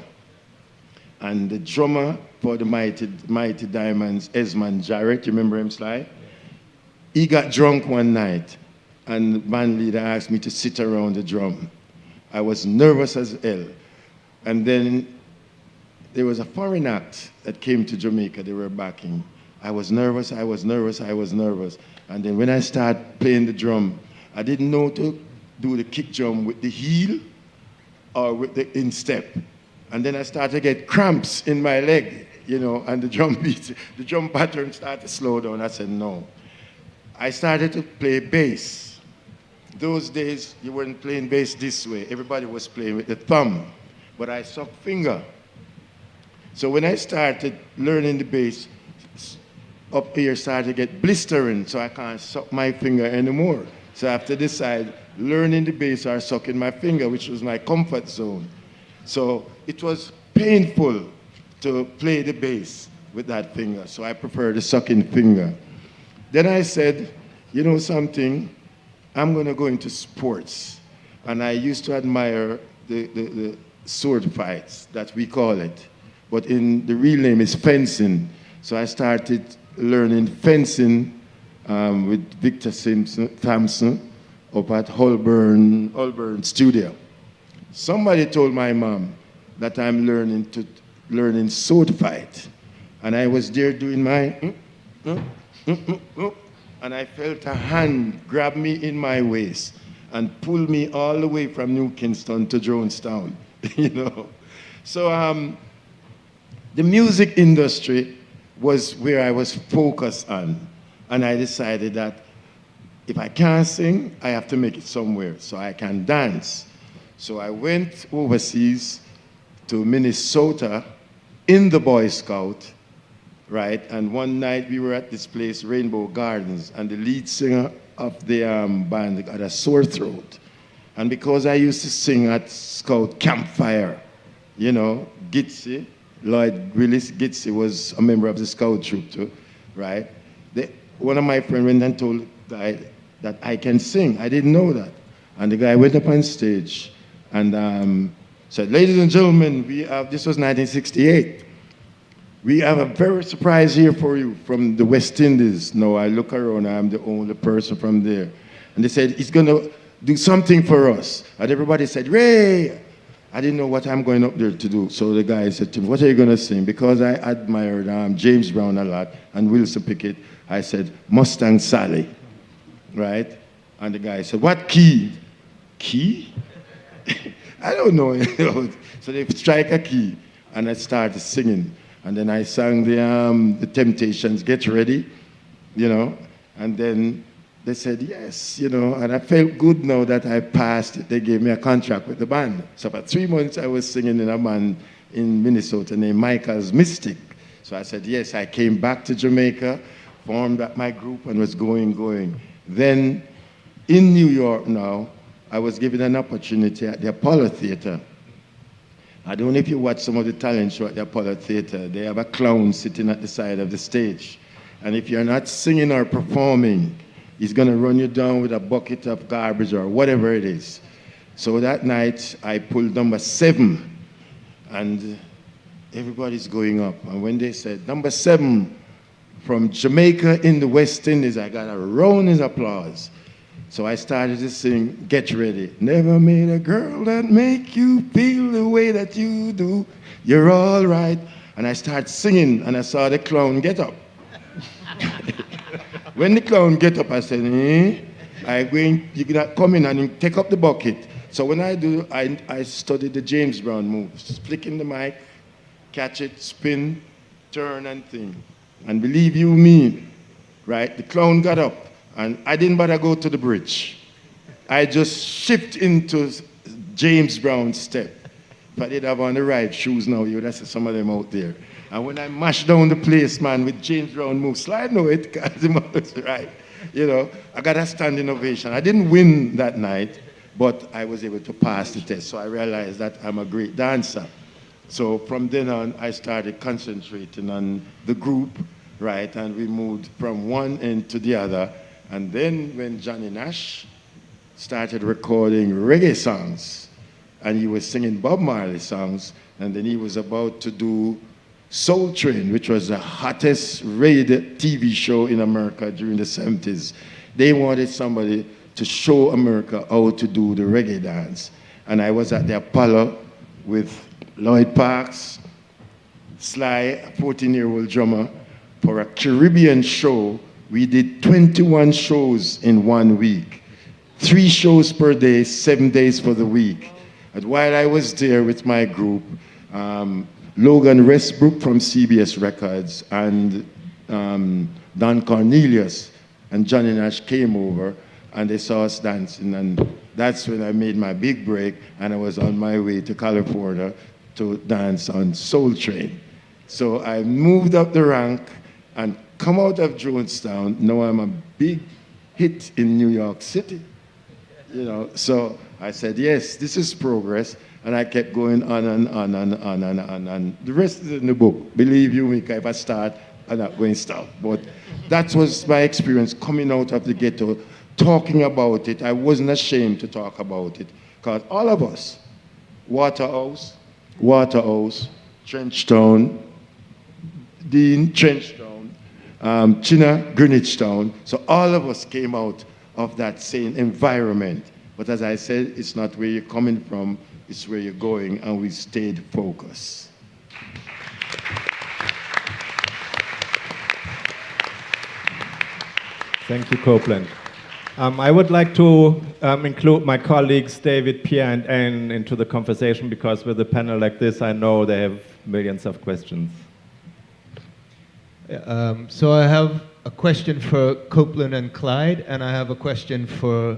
And the drummer for the Mighty Diamonds, Esmond Jarrett, you remember him, Sly? He got drunk one night, and the band leader asked me to sit around the drum. I was nervous as hell. And then there was a foreign act that came to Jamaica, they were backing. I was nervous. And then when I started playing the drum, I didn't know to do the kick drum with the heel or with the instep. And then I started to get cramps in my leg, you know, and the drum beat, the drum pattern started to slow down. I said, no. I started to play bass. Those days, you weren't playing bass this way. Everybody was playing with the thumb, but I sucked finger. So when I started learning the bass, up here started to get blistering, so I can't suck my finger anymore. So I have to decide, learning the bass or sucking my finger, which was my comfort zone. So it was painful to play the bass with that finger, so I prefer the sucking finger. Then I said, you know something, I'm gonna go into sports. And I used to admire the sword fights, that we call it. But in the real name is fencing. So I started learning fencing with Victor Thompson up at Holborn Studio. Somebody told my mom that I'm learning sword fight. And I was there doing my, and I felt a hand grab me in my waist and pull me all the way from New Kingston to Jonestown, you know. So the music industry was where I was focused on. And I decided that if I can't sing, I have to make it somewhere so I can dance. So I went overseas to Minnesota in the Boy Scout, right? And one night we were at this place, Rainbow Gardens, and the lead singer of the band had a sore throat. And because I used to sing at Scout Campfire, you know, Gitsy, Lloyd Willis Gitsy was a member of the Scout troop too, right? One of my friends went and told the guy that I can sing. I didn't know that. And the guy went up on stage and said, ladies and gentlemen, this was 1968. We have a very surprise here for you from the West Indies. No, I look around, I'm the only person from there. And they said, he's gonna do something for us. And everybody said, Ray! I didn't know what I'm going up there to do. So the guy said to me, what are you gonna sing? Because I admired James Brown a lot and Wilson Pickett, I said, Mustang Sally, right? And the guy said, what key? Key? I don't know. So they strike a key and I started singing. And then I sang the Temptations, Get Ready, you know. And then they said yes, you know. And I felt good now that I passed it. They gave me a contract with the band. So for 3 months I was singing in a band in Minnesota named Michael's Mystic. So I said yes. I came back to Jamaica, formed up my group and was going. Then in New York now, I was given an opportunity at the Apollo Theater. I don't know if you watch some of the talent show at the Apollo Theater. They have a clown sitting at the side of the stage. And if you're not singing or performing, he's going to run you down with a bucket of garbage or whatever it is. So that night, I pulled number 7. And everybody's going up. And when they said, number 7 from Jamaica in the West Indies, I got a round of applause. So I started to sing, Get Ready. Never made a girl that make you feel the way that you do. You're all right. And I started singing, and I saw the clown get up. When the clown get up, I said, you gotta come in and take up the bucket. So when I do, I studied the James Brown moves. Flicking the mic, catch it, spin, turn, and thing. And believe you me, right, the clown got up. And I didn't bother go to the bridge. I just shift into James Brown's step. If I did have on the right shoes now, you would have seen some of them out there. And when I mashed down the place, man, with James Brown move, slide know it, because the man was right. You know, I got a standing ovation. I didn't win that night, but I was able to pass the test. So I realized that I'm a great dancer. So from then on, I started concentrating on the group, right? And we moved from one end to the other. And then when Johnny Nash started recording reggae songs, and he was singing Bob Marley songs, and then he was about to do Soul Train, which was the hottest rated TV show in America during the 70s. They wanted somebody to show America how to do the reggae dance. And I was at the Apollo with Lloyd Parks Sly, a 14-year-old drummer, for a Caribbean show. We did 21 shows in 1 week. 3 shows per day, 7 days for the week. And while I was there with my group, Logan Westbrook from CBS Records and Don Cornelius and Johnny Nash came over and they saw us dancing, and that's when I made my big break, and I was on my way to California to dance on Soul Train. So I moved up the rank and come out of Jonestown. Now I'm a big hit in New York City. You know, so I said, yes, this is progress. And I kept going on and on and on and on. And the rest is in the book. Believe you me, if I start, I'm not going to stop. But that was my experience coming out of the ghetto, talking about it. I wasn't ashamed to talk about it. Because all of us, Waterhouse, Trenchtown, Dean, Trenchtown, Chinna, Greenwich Town. So all of us came out of that same environment. But as I said, it's not where you're coming from, it's where you're going, and we stayed focused. Thank you, Copeland. I would like to include my colleagues David, Pierre, and Anne into the conversation because with a panel like this, I know they have millions of questions. So I have a question for Copeland and Clyde, and I have a question for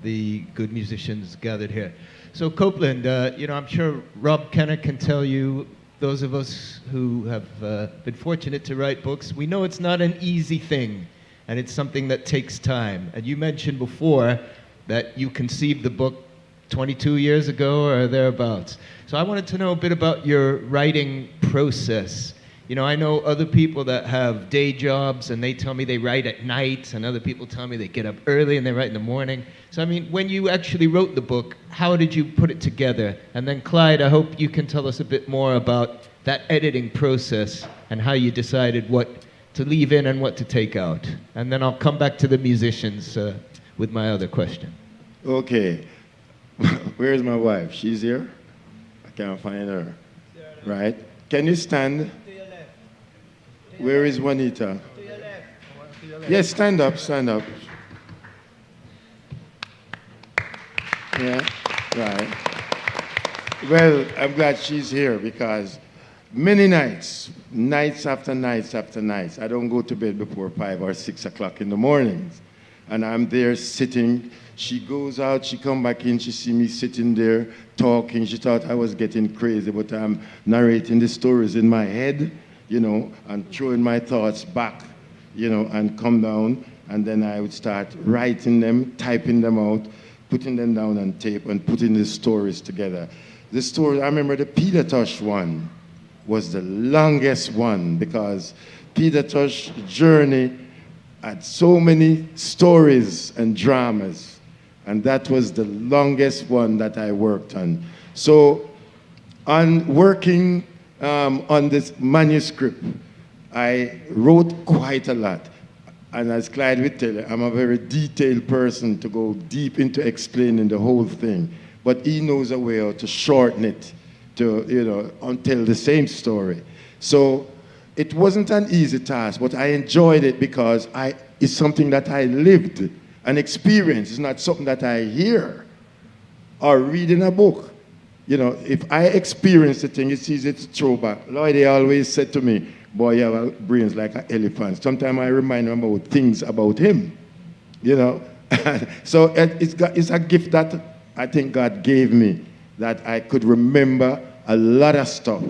the good musicians gathered here. So Copeland, I'm sure Rob Kenner can tell you, those of us who have been fortunate to write books, we know it's not an easy thing, and it's something that takes time. And you mentioned before that you conceived the book 22 years ago or thereabouts. So I wanted to know a bit about your writing process. You know, I know other people that have day jobs and they tell me they write at night, and other people tell me they get up early and they write in the morning. So, I mean, when you actually wrote the book, how did you put it together? And then, Clyde, I hope you can tell us a bit more about that editing process and how you decided what to leave in and what to take out. And then I'll come back to the musicians with my other question. Okay. Where's my wife? She's here? I can't find her. Right? Can you stand? Where is Juanita? To your left. Yes, stand up, stand up. Yeah, right. Well, I'm glad she's here because many nights after nights after nights, I don't go to bed before 5 or 6 o'clock in the mornings. And I'm there sitting. She goes out, she come back in, she see me sitting there talking. She thought I was getting crazy, but I'm narrating the stories in my head, you know, and throwing my thoughts back, you know, and come down. And then I would start writing them, typing them out, putting them down on tape and putting the stories together. The story, I remember the Pier Tosi one was the longest one because Pier Tosi's journey had so many stories and dramas. And that was the longest one that I worked on. So on working on this manuscript, I wrote quite a lot. And as Clyde would tell you, I'm a very detailed person to go deep into explaining the whole thing. But he knows a way how to shorten it to, you know, tell the same story. So it wasn't an easy task, but I enjoyed it because it's something that I lived and experienced. It's not something that I hear or read in a book. You know, if I experience the thing, it's easy to throw back. Lloyd always said to me, boy, you have brains like an elephant. Sometimes I remind him about things about him, you know. So it's a gift that I think God gave me, that I could remember a lot of stuff.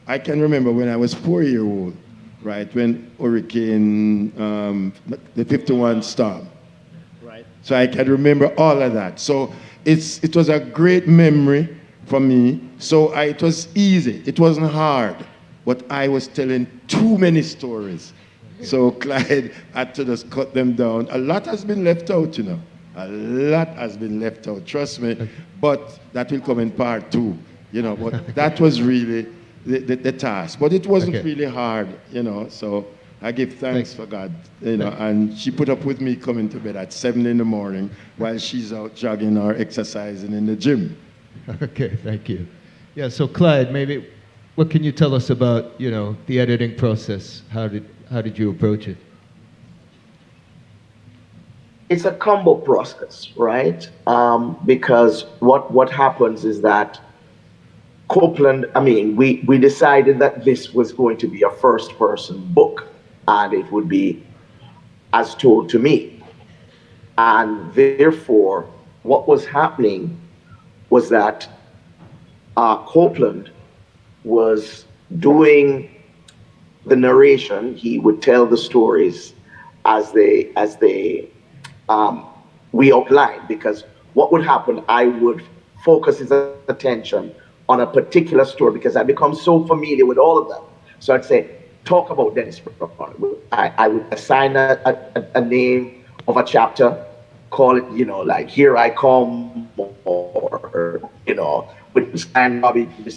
I can remember when I was 4-year-old, right, when Hurricane, the 51 storm. Right. So I can remember all of that. So it was a great memory for me. So it was easy. It wasn't hard. But I was telling too many stories. So Clyde had to just cut them down. A lot has been left out, you know. A lot has been left out, trust me. But that will come in part 2, you know. But that was really the task. But it wasn't really hard, you know. So I give thanks for God, you know. And she put up with me coming to bed at 7 in the morning while she's out jogging or exercising in the gym. Okay, thank you. Yeah, so Clyde, maybe what can you tell us about, you know, the editing process? How did you approach it? It's a combo process, right? Because what happens is that Copeland, we decided that this was going to be a first-person book, and it would be as told to me. And therefore, what was happening was that Copeland was doing the narration. He would tell the stories as they we outlined, because what would happen, I would focus his attention on a particular story because I become so familiar with all of them. So I'd say, talk about Dennis Brown. I would assign a name of a chapter, call it, like Here I Come, or, with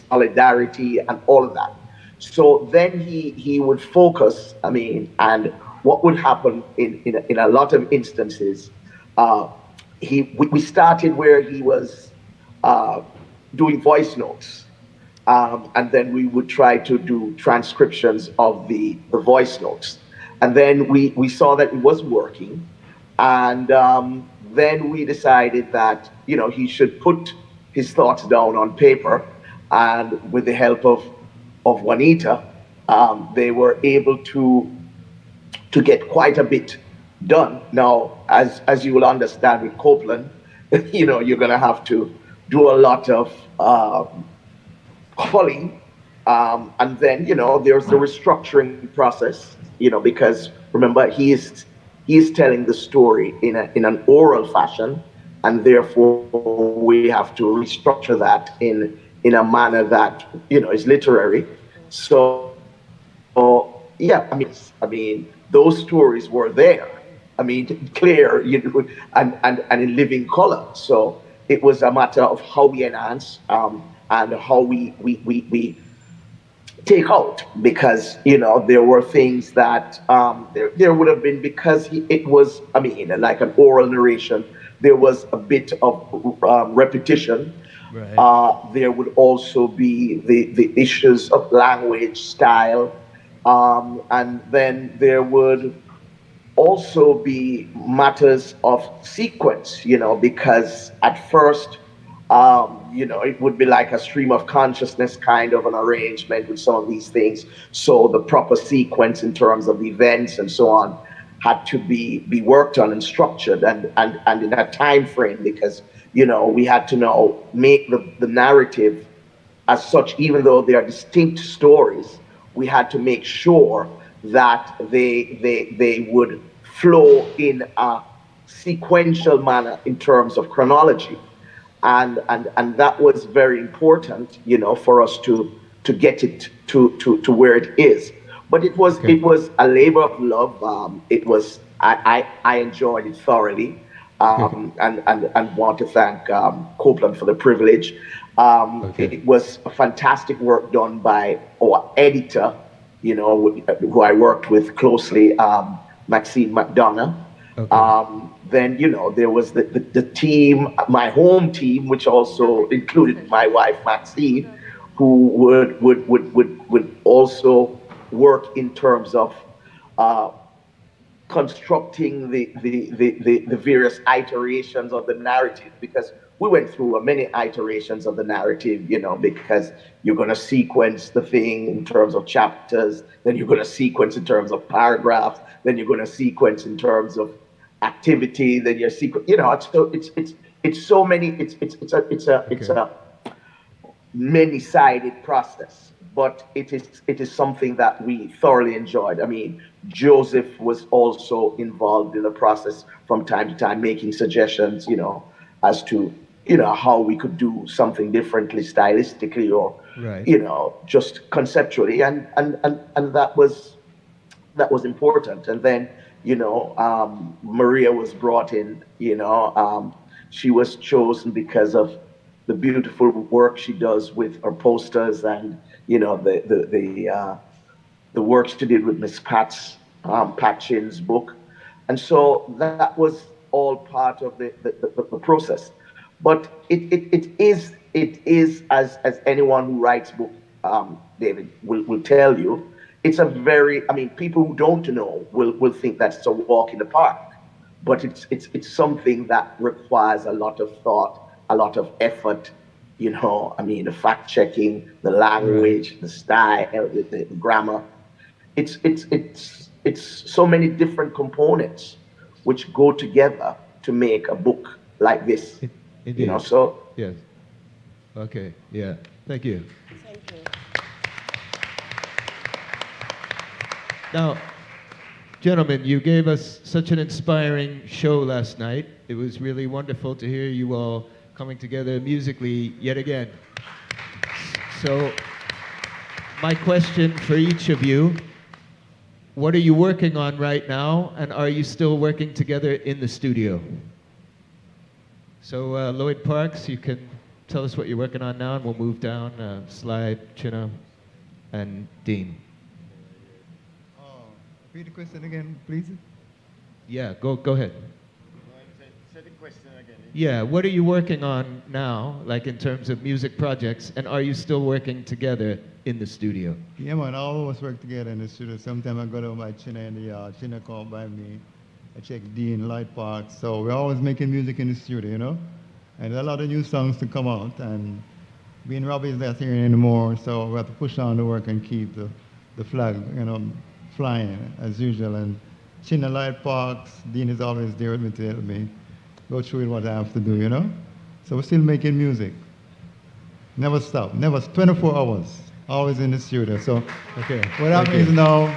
solidarity and all of that. So then he would focus, and what would happen in a lot of instances, we started where he was doing voice notes. And then we would try to do transcriptions of the voice notes. And then we saw that it was working. And then we decided that, he should put his thoughts down on paper. And with the help of Juanita, they were able to get quite a bit done. Now, as you will understand with Copeland, you're going to have to do a lot of culling, and then there's the restructuring process. Because remember, he is telling the story in an oral fashion, and therefore we have to restructure that in a manner that is literary. So yeah, those stories were there. Clear, and in living color. So it was a matter of how we enhance and how we take out, because there were things that there would have been, because it was like an oral narration. There was a bit of repetition. Right. There would also be the issues of language, style, and then there would also be matters of sequence, because at first, it would be like a stream of consciousness kind of an arrangement with some of these things. So the proper sequence in terms of events and so on had to be worked on and structured and in a time frame, because, we had to now make the narrative as such. Even though they are distinct stories, we had to make sure that they would flow in a sequential manner in terms of chronology. And that was very important, for us to get it to where it is. But it was a labor of love. I enjoyed it thoroughly, and want to thank Copeland for the privilege. It was a fantastic work done by our editor, who I worked with closely, Maxine McDonough. Okay. Then there was the team, my home team, which also included my wife Maxine, who would also work in terms of constructing the various iterations of the narrative, because we went through many iterations of the narrative, because you're going to sequence the thing in terms of chapters, then you're going to sequence in terms of paragraphs, then you're going to sequence in terms of activity, then you're it's so many, it's a many-sided process, but it is something that we thoroughly enjoyed. Joseph was also involved in the process from time to time, making suggestions, as to how we could do something differently stylistically, or right. Just conceptually, and that was important. And then Maria was brought in. She was chosen because of the beautiful work she does with her posters, and the work she did with Miss Pat Chin's book, and so that was all part of the process. But it is as anyone who writes book, David will tell you, it's a very, people who don't know will think that's a walk in the park, but it's something that requires a lot of thought, a lot of effort, the fact checking, the language, the style, the grammar. It's so many different components which go together to make a book like this. So yes. Okay. Yeah. Thank you. Now, Gentlemen, you gave us such an inspiring show last night. It was really wonderful to hear you all coming together musically yet again. So, my question for each of you, what are you working on right now, and are you still working together in the studio? So, Lloyd Parks, you can tell us what you're working on now, and we'll move down. Sly, Chinna, and Dean. Repeat the question again, please. Yeah, go ahead. Say the question again. Yeah, what are you working on now, like in terms of music projects, and are you still working together in the studio? Yeah, man, all of us work together in the studio. Sometimes I go to my Chinna in the yard. Chinna come by me. I check Dean, Lloyd Parks. So we're always making music in the studio, you know? And there's a lot of new songs to come out. And being Robbie's not here anymore, so we have to push on the work and keep the flag, you know, flying as usual. And Chinna, Lloyd Parks, Dean is always there with me to help me go through what I have to do, you know? So we're still making music. Never stop, never, 24 hours, always in the studio. So Okay. what happens now,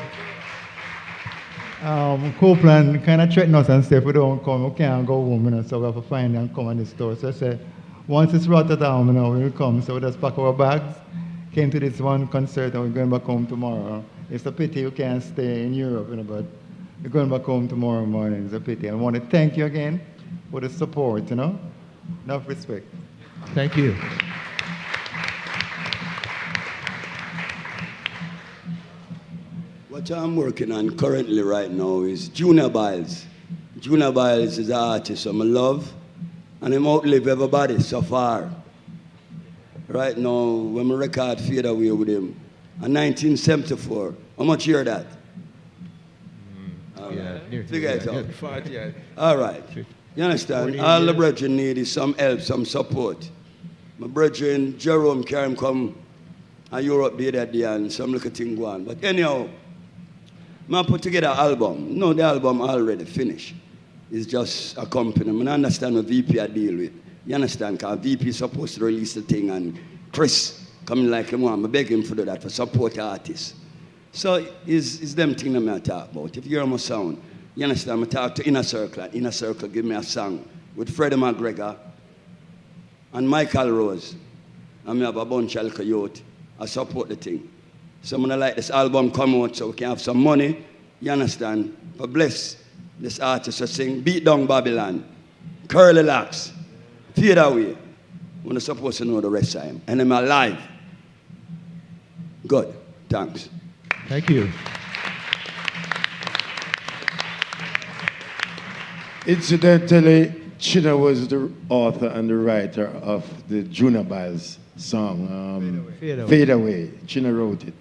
Copeland kind of threatened us and said, if we don't come, we can't go home, you know, so we have to find and come in the store. So I said, once it's Rototom, you know, we will come. So we just pack our bags, came to this one concert, and we're going back home tomorrow. It's a pity you can't stay in Europe, you know, but we're going back home tomorrow morning. It's a pity. I want to thank you again for the support, you know. Enough respect. Thank you. What I'm working on currently right now is Junior Biles. Junior Biles is an artist I love, and I'm outlive everybody so far. Right now, when I record Fade Away with him, in 1974, how much hear that? Figure it out. 40, yeah. All right. You understand? All the brethren need is some help, some support. My brethren, Jerome, carry him come and Europe be that day and some little thing go on. But anyhow, I put together an album. No, the album already finished. It's just a company. I understand what VP I deal with. You understand? Because VP is supposed to release the thing and Chris coming like him on. I beg him to do that for support artists. So it's them things that I talk about. If you hear my sound, you understand? I talk to Inner Circle, and Inner Circle give me a song with Freddie McGregor and Michael Rose. And I have a bunch of little youth. I support the thing. So I'm gonna like this album come out so we can have some money, you understand? But bless this artist to sing Beat Down Babylon, Curly Locks, Fade Away. We're not supposed to know the rest of him. And I'm alive. Good. Thanks. Thank you. Incidentally, Chinna was the author and the writer of the Junior Biles song, Fade Away. Chinna wrote it.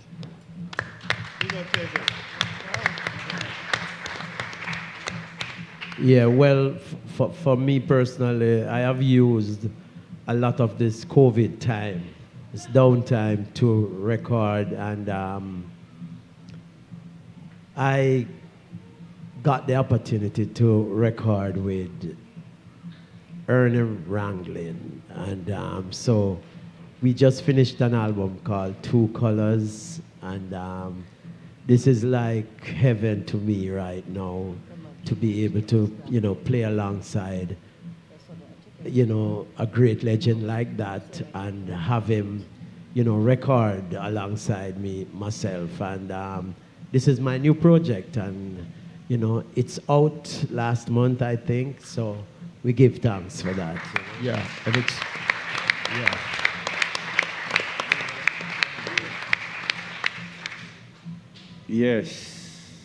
Yeah, well, for me personally, I have used a lot of this COVID time, this downtime to record, and I got the opportunity to record with Ernie Wranglin, and so we just finished an album called Two Colors, and this is like heaven to me right now, to be able to, you know, play alongside, you know, a great legend like that, and have him, you know, record alongside me, myself, and this is my new project, and, you know, it's out last month, I think, so we give thanks for that. Yeah, and it's, yeah. Yes,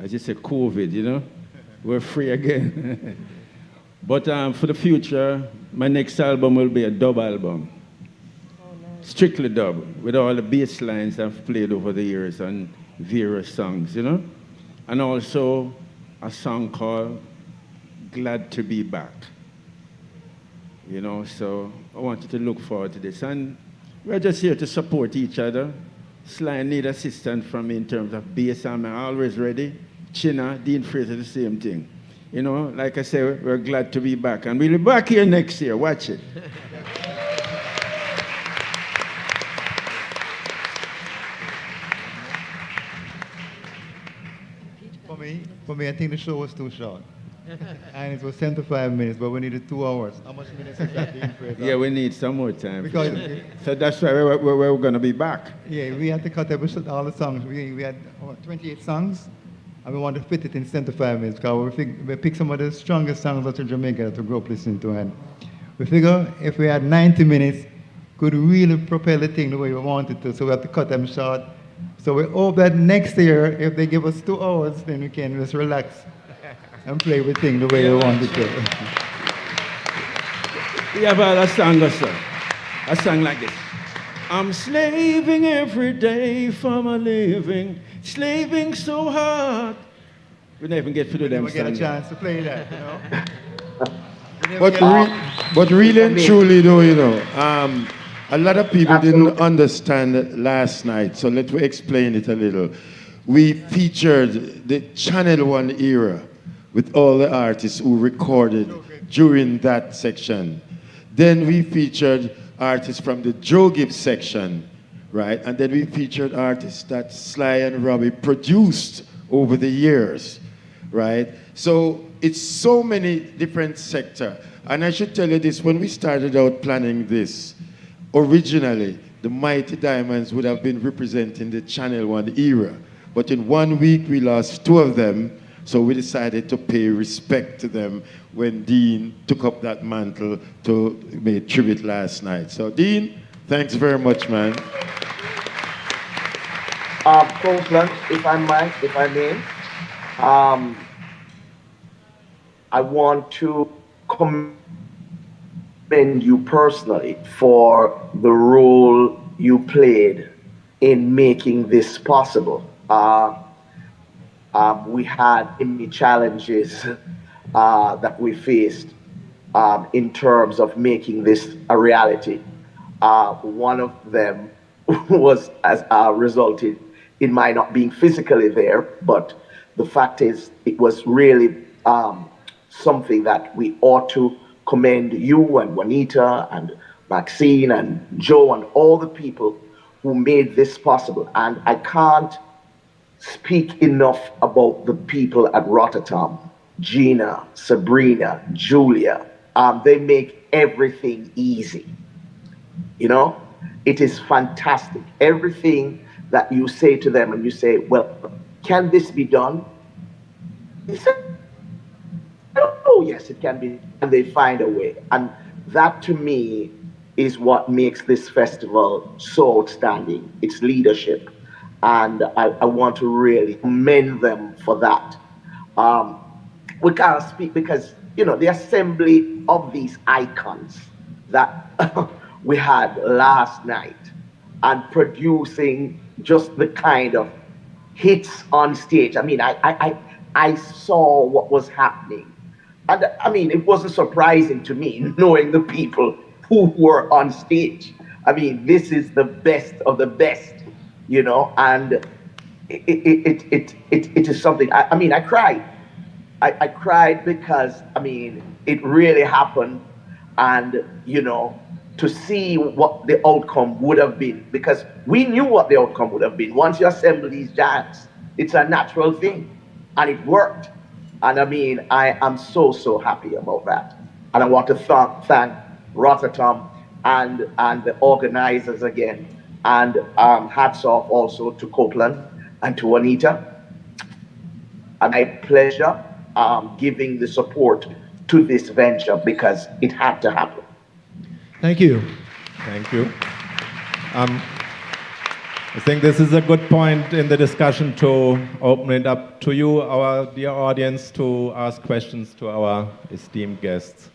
I just said COVID, you know, we're free again. But for the future, my next album will be a dub album. Strictly dub, with all the bass lines I've played over the years on various songs, you know? And also a song called Glad to Be Back. You know, so I want you to look forward to this. And we're just here to support each other. Sly need assistance from me in terms of bass, I'm always ready. Chinna, Dean Fraser, the same thing. You know, like I said, we're glad to be back. And we'll be back here next year. Watch it. For For me, I think the show was too short. And it was 75 minutes, but we needed 2 hours. How much minutes is that, Dean Fraser? Yeah, we need some more time. Because So that's why we're going to be back. yeah, we had to cut all the songs. We had 28 songs, and we wanted to fit it in 75 minutes because we picked some of the strongest songs out of Jamaica that we grew up listening to. And we figure if we had 90 minutes, could really propel the thing the way we wanted to, so we have to cut them short. So we hope that next year, if they give us 2 hours, then we can just relax and play with things the way we want it to. Yeah, but a song also. A song like this. I'm slaving every day for my living, slaving so hard. We never even get to do them. We never get a chance to play that, you know. But really and truly, though, you know, a lot of people didn't understand last night, so let me explain it a little. We featured the Channel 1 era with all the artists who recorded during that section. Then we featured artists from the Joe Gibbs section, right? And then we featured artists that Sly and Robbie produced over the years, right? So it's so many different sectors. And I should tell you this, when we started out planning this, originally, the Mighty Diamonds would have been representing the Channel 1 era. But in 1 week, we lost 2 of them, so we decided to pay respect to them when Dean took up that mantle to make tribute last night. So Dean, thanks very much, man. Copeland, if I may, I want to commend you personally for the role you played in making this possible. We had many challenges that we faced in terms of making this a reality. One of them was resulted in my not being physically there, but the fact is it was really something that we ought to commend you and Juanita and Maxine and Joe and all the people who made this possible. And I can't speak enough about the people at Rototom, Gina, Sabrina, Julia. They make everything easy. You know, it is fantastic. Everything that you say to them and you say, well, can this be done? They say, oh yes, it can be. And they find a way. And that to me is what makes this festival so outstanding. It's leadership. And I want to really commend them for that. We can't speak because, you know, the assembly of these icons that we had last night and producing just the kind of hits on stage. I mean, I saw what was happening. And I mean, it wasn't surprising to me knowing the people who were on stage. I mean, this is the best of the best, you know, and it is something. I mean, I cried. I cried because, I mean, it really happened, and, you know, to see what the outcome would have been, because we knew what the outcome would have been. Once you assemble these giants, it's a natural thing, and it worked. And I mean, I am so, so happy about that. And I want to thank Rototom and the organizers again. And hats off also to Copeland and to Juanita. And my pleasure giving the support to this venture because it had to happen. Thank you. Thank you. I think this is a good point in the discussion to open it up to you, our dear audience, to ask questions to our esteemed guests.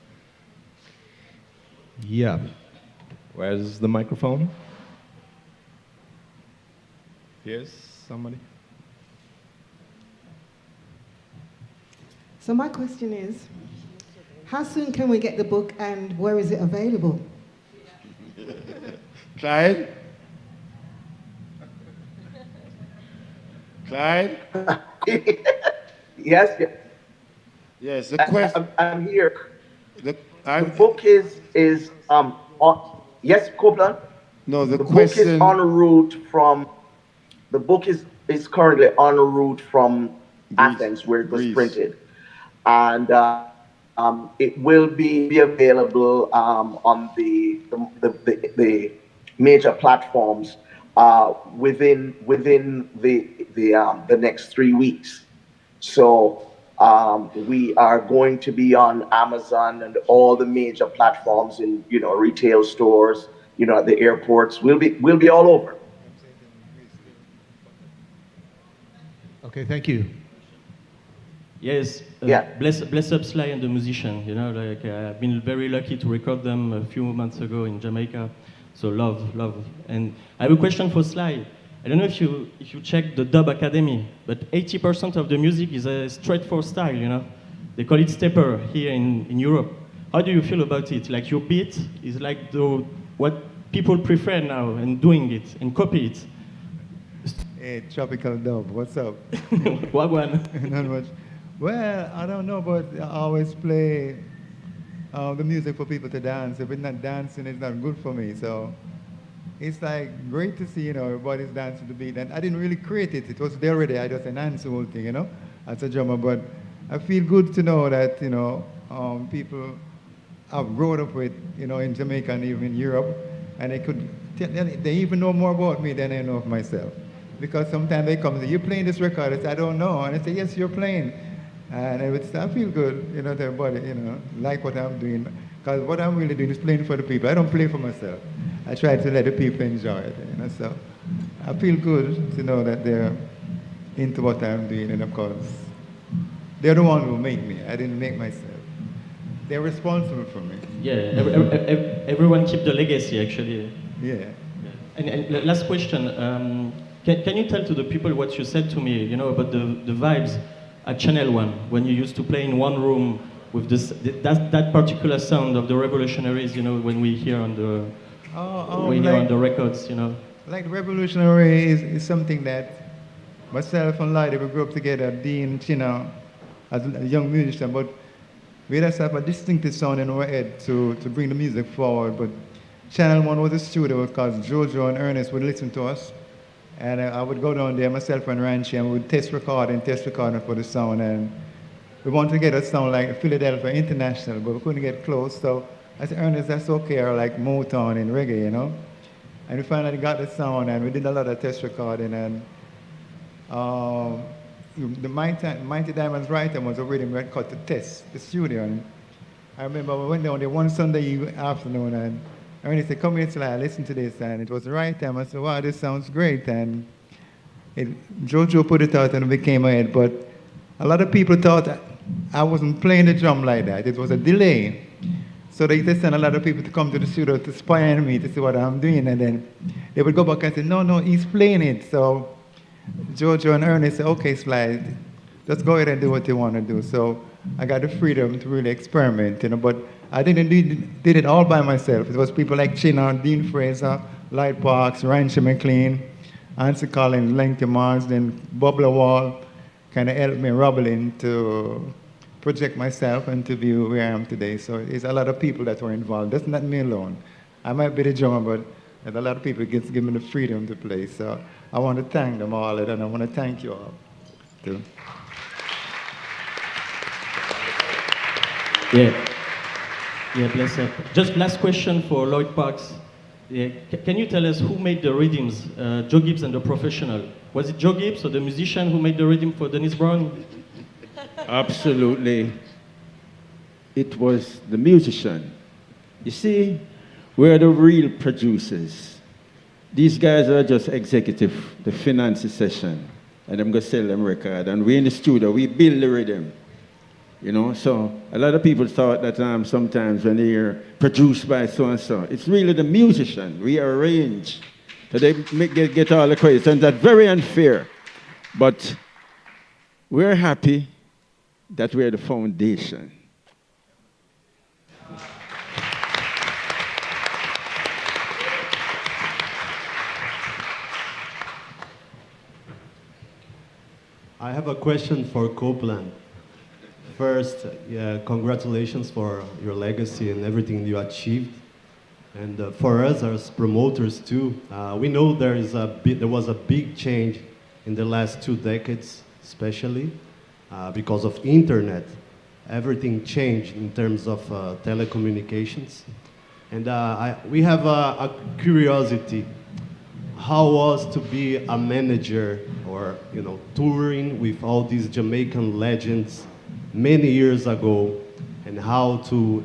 Yeah. Where's the microphone? Here's somebody. So my question is, how soon can we get the book and where is it available? Clyde? Clyde? Yes. Yes, the question. I'm here. The book is on. Yes, Copeland. No, the book question. is en route from. The book is currently en route from Athens, where it was Greece. printed. And it will be available on the major platforms within the next 3 weeks. So we are going to be on Amazon and all the major platforms in retail stores, at the airports. We'll be all over. Okay, thank you. Yes, Yeah. bless up Sly and the musician. I've been very lucky to record them a few months ago in Jamaica. So love. And I have a question for Sly. I don't know if you check the Dub Academy, but 80% of the music is a straight four style. They call it stepper here in Europe. How do you feel about it? Like your beat is like what people prefer now and doing it and copy it. Hey, Tropical Dub, what's up? Wagwan. Not much. Well, I don't know, but I always play the music for people to dance. If it's not dancing, it's not good for me. So it's like great to see, everybody's dancing to the beat. And I didn't really create it. It was there already. I just enhanced the whole thing, as a drummer. But I feel good to know that, people have grown up with, in Jamaica and even in Europe. And they even know more about me than I know of myself. Because sometimes they come and say, "You're playing this record?" I say, "I don't know." And I say, "Yes, you're playing." And I feel good, that everybody, like what I'm doing. Because what I'm really doing is playing for the people. I don't play for myself. I try to let the people enjoy it, So I feel good to know that they're into what I'm doing. And of course, they're the one who make me. I didn't make myself. They're responsible for me. Yeah, everyone keep the legacy, actually. Yeah. And last question. Can you tell to the people what you said to me, about the vibes at Channel 1, when you used to play in one room with that particular sound of the Revolutionaries, when we hear on the on the records, Like Revolutionary is something that myself and Lloyd, we grew up together, Dean, Chinna, as a young musician, but we just have a distinctive sound in our head to bring the music forward. But Channel 1 was a studio because Jojo and Ernest would listen to us. And I would go down there, myself and Ranchi, and we would test recording for the sound. And we wanted to get a sound like Philadelphia International, but we couldn't get close. So I said, Ernest, that's okay, or like Motown and reggae, And we finally got the sound, and we did a lot of test recording. And the Mighty Diamonds writer was a rhythm record to test the studio. And I remember we went down there one Sunday afternoon, and Ernest said, "Come here, Sly, listen to this." And it was the right time. I said, "Wow, this sounds great." And Jojo put it out and it became a hit. But a lot of people thought I wasn't playing the drum like that. It was a delay. So they sent a lot of people to come to the studio to spy on me to see what I'm doing. And then they would go back and say, no, he's playing it. So Jojo and Ernest said, "Okay, Sly, just go ahead and do what you want to do." So I got the freedom to really experiment, But I did it all by myself. It was people like Chinna, Dean Fraser, Lloyd Parks, Ranchi McLean, Ansel Collins, Lenky Mars, then Bubbler Wall kind of helped me rubbling to project myself and to be where I am today. So it's a lot of people that were involved. That's not me alone. I might be the drummer, but there's a lot of people give me the freedom to play. So I want to thank them all, and I want to thank you all, too. Yeah, bless up. Just last question for Lloyd Parks. Yeah. Can you tell us who made the rhythms, Joe Gibbs and the Professional? Was it Joe Gibbs or the musician who made the rhythm for Dennis Brown? Absolutely. It was the musician. You see, we're the real producers. These guys are just executive, the finance session, and I'm going to sell them record. And we in the studio, we build the rhythm. So a lot of people thought that sometimes when they hear produced by so-and-so, it's really the musician. We arrange. So they get all the credit, and that's very unfair. But we're happy that we're the foundation. I have a question for Copeland. First, congratulations for your legacy and everything you achieved. And for us as promoters too, we know there was a big change in the last 2 decades, especially. because of internet, everything changed in terms of telecommunications. And we have a curiosity. How was to be a manager or, touring with all these Jamaican legends many years ago, and how to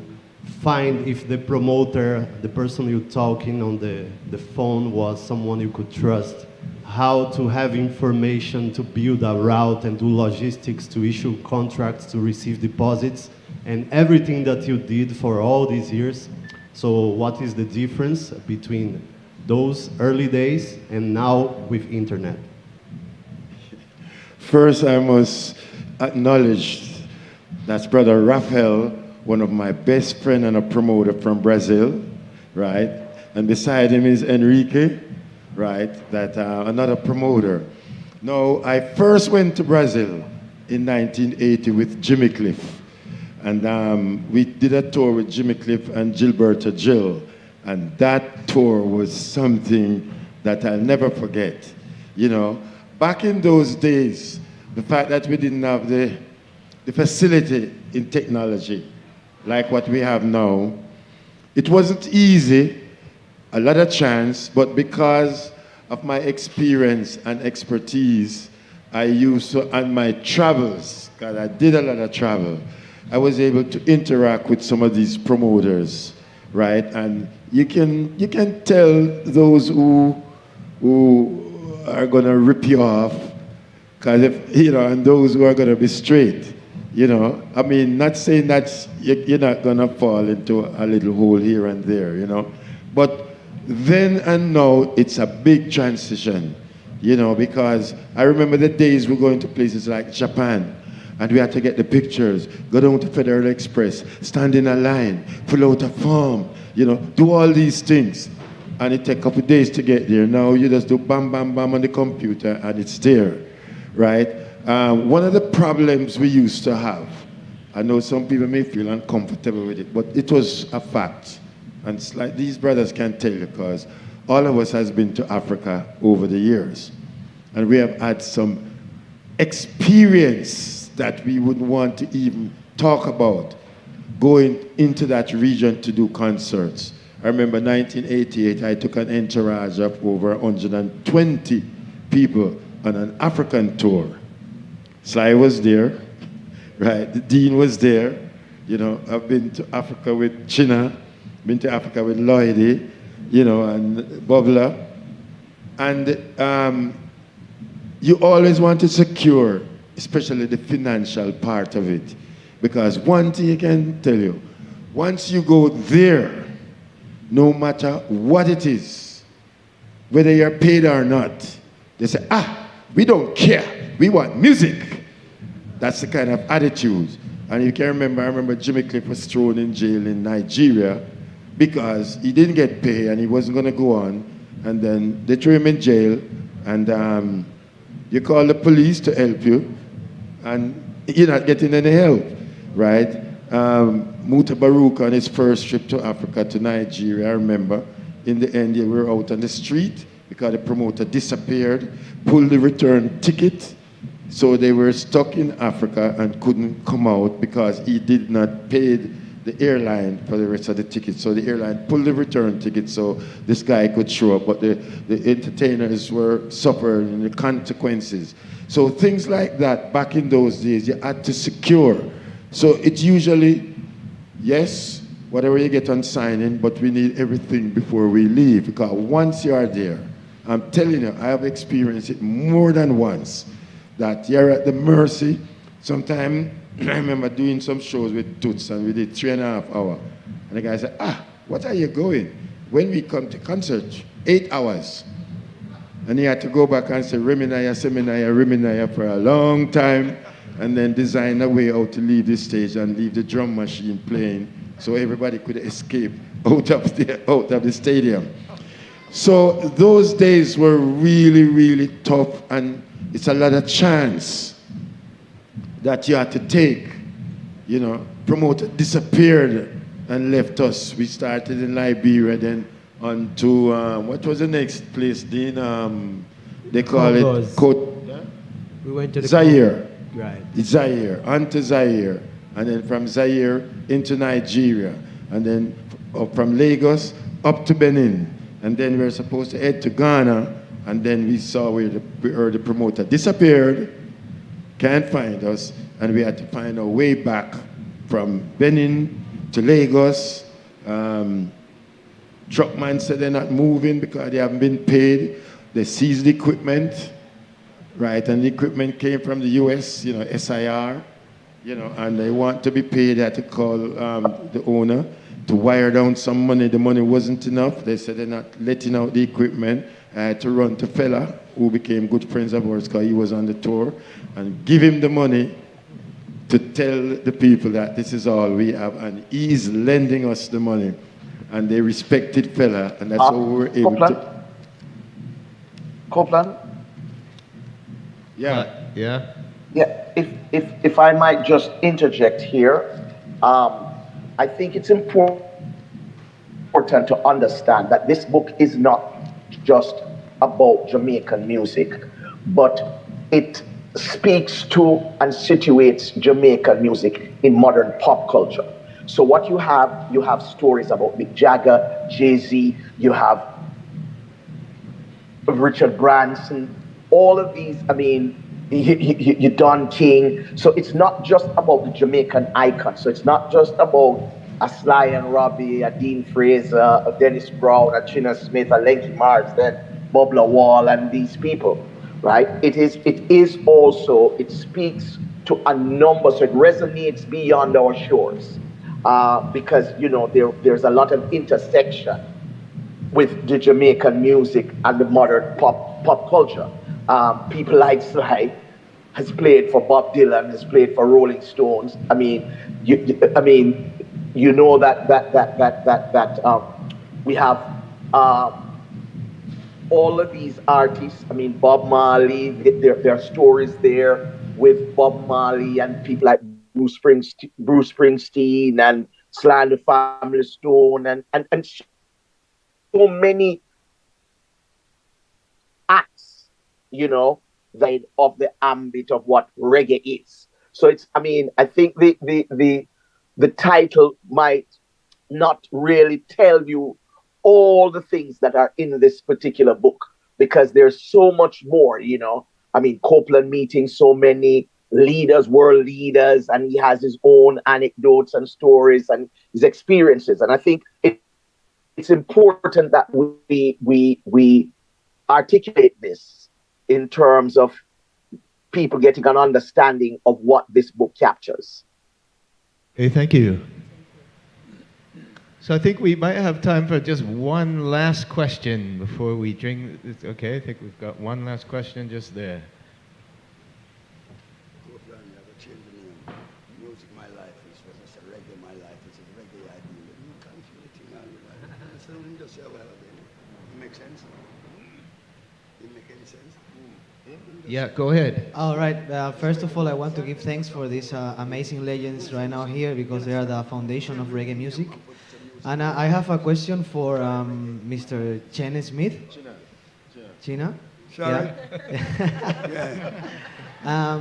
find if the promoter, the person you're talking on the phone, was someone you could trust, how to have information to build a route and do logistics to issue contracts to receive deposits, and everything that you did for all these years. So what is the difference between those early days and now with internet? First, I must acknowledge that's Brother Rafael, one of my best friend and a promoter from Brazil, right? And beside him is Enrique, right? That another promoter. Now, I first went to Brazil in 1980 with Jimmy Cliff. And we did a tour with Jimmy Cliff and Gilberto Gil. And that tour was something that I'll never forget. Back in those days, the fact that we didn't have the facility in technology like what we have now, it wasn't easy, a lot of chance, but because of my experience and expertise, I used to, on my travels, because I did a lot of travel, I was able to interact with some of these promoters, right? And you can tell those who are gonna rip you off, because and those who are gonna be straight, I mean, not saying that you're not gonna fall into a little hole here and there, but then and now it's a big transition, because I remember the days we're going to places like Japan, and we had to get the pictures, go down to Federal Express, stand in a line, fill out a form, do all these things. And it takes a couple of days to get there. Now you just do bam, bam, bam on the computer and it's there, right? One of the problems we used to have, I know some people may feel uncomfortable with it, but it was a fact. And it's like these brothers can tell you, because all of us has been to Africa over the years. And we have had some experience that we wouldn't want to even talk about going into that region to do concerts. I remember 1988, I took an entourage of over 120 people on an African tour. Sly was there, right? The Dean was there. I've been to Africa with Chinna, been to Africa with Lloyd, and Bubla. And you always want to secure, especially the financial part of it. Because one thing I can tell you, once you go there, no matter what it is, whether you're paid or not, they say, we don't care, we want music. That's the kind of attitude. And you can remember, I remember Jimmy Cliff was thrown in jail in Nigeria because he didn't get paid and he wasn't going to go on. And then they threw him in jail, and you call the police to help you, and you're not getting any help, right? Muta Baruch on his first trip to Africa, to Nigeria, I remember, in the end, we were out on the street because the promoter disappeared, pulled the return ticket, so they were stuck in Africa and couldn't come out because he did not pay the airline for the rest of the tickets. So the airline pulled the return ticket so this guy could show up, but the entertainers were suffering the consequences. So things like that, back in those days, you had to secure. So it's usually, yes, whatever you get on signing, but we need everything before we leave, because once you are there, I'm telling you, I have experienced it more than once, that you're at the mercy. Sometimes, I remember doing some shows with Toots, and we did 3.5 hours. And the guy said, what are you going? When we come to concert, 8 hours. And he had to go back and say, Reminaya, Seminaya, Reminaya for a long time, and then design a way out to leave the stage and leave the drum machine playing so everybody could escape out of the stadium. So those days were really, really tough, and it's a lot of chance that you had to take. Promoter disappeared and left us. We started in Liberia, then on to, what was the next place, Dean? They call it We went to the Zaire. Right. Zaire, onto Zaire, and then from Zaire into Nigeria, and then from Lagos up to Benin, and then we were supposed to head to Ghana, and then we saw where the promoter disappeared, can't find us, and we had to find our way back from Benin to Lagos. Truckman said they're not moving because they haven't been paid. They seized the equipment, right? And the equipment came from the US, you know, SIR, you know, and they want to be paid. They had to call the owner to wire down some money. The money wasn't enough. They said they're not letting out the equipment. I had to run to fella who became good friends of ours because he was on the tour, and give him the money to tell the people that this is all we have, and he's lending us the money. And they respected fella, and that's how we were able to. Copeland? Yeah. Yeah. Yeah, if I might just interject here, I think it's important to understand that this book is not just about Jamaican music, but it speaks to and situates Jamaican music in modern pop culture. So what you have stories about Mick Jagger, Jay-Z, you have Richard Branson, all of these, I mean, you Don King. So it's not just about the Jamaican icon. So it's not just about a Sly and Robbie, a Dean Fraser, a Dennis Brown, a Chinna Smith, a Lenky Marsden, Bob Lawal, and these people, right? It is also, it speaks to a number, so it resonates beyond our shores. Because, you know, there's a lot of intersection with the Jamaican music and the modern pop culture. People like Sly has played for Bob Dylan, has played for Rolling Stones. I mean, you know that we have all of these artists. I mean, Bob Marley. There are stories there with Bob Marley and people like Bruce Springsteen and Sly and the Family Stone and so many acts, you know, that of the ambit of what reggae is. So it's, I mean, I think the title might not really tell you all the things that are in this particular book, because there's so much more, you know. I mean, Copeland meeting so many leaders, world leaders, and he has his own anecdotes and stories and his experiences. And I think it's important that we articulate this in terms of people getting an understanding of what this book captures. Okay, thank you. So I think we might have time for just one last question before we drink. Okay, I think we've got one last question just there. Music, my life is reggae, my life is reggae. I do it. You can't feel it in just say, well, it makes sense. It make any sense? Yeah, go ahead. All right. First of all, I want to give thanks for these amazing legends right now here, because they are the foundation of reggae music. And I have a question for Mr. Chinna Smith. Chinna? Sorry. Yeah.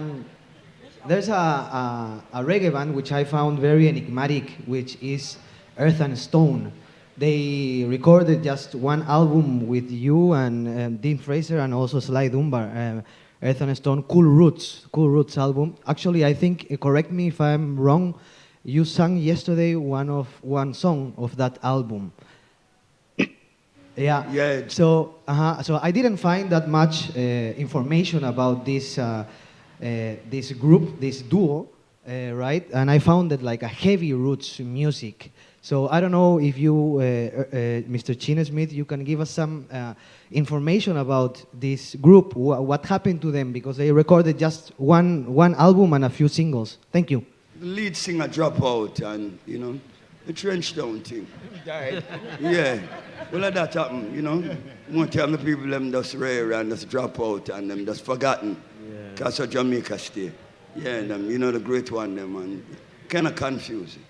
There's a reggae band which I found very enigmatic, which is Earth and Stone. They recorded just one album with you and Dean Fraser and also Sly Dunbar, Earth and Stone, Cool Roots album. Actually, I think, correct me if I'm wrong, you sang yesterday one song of that album. Yeah. So I didn't find that much information about this this group, this duo, right? And I found it like a heavy roots music. So I don't know if you, Mr. Chinna Smith, you can give us some information about this group, what happened to them, because they recorded just one album and a few singles. Thank you. The lead singer drop out, and, you know, the trench down thing. Yeah. Well, that happened, you know. One time the people, them just rare and just drop out and them just forgotten. Because of Jamaica stay. Yeah, them, you know, the great one, them, and kind of confusing.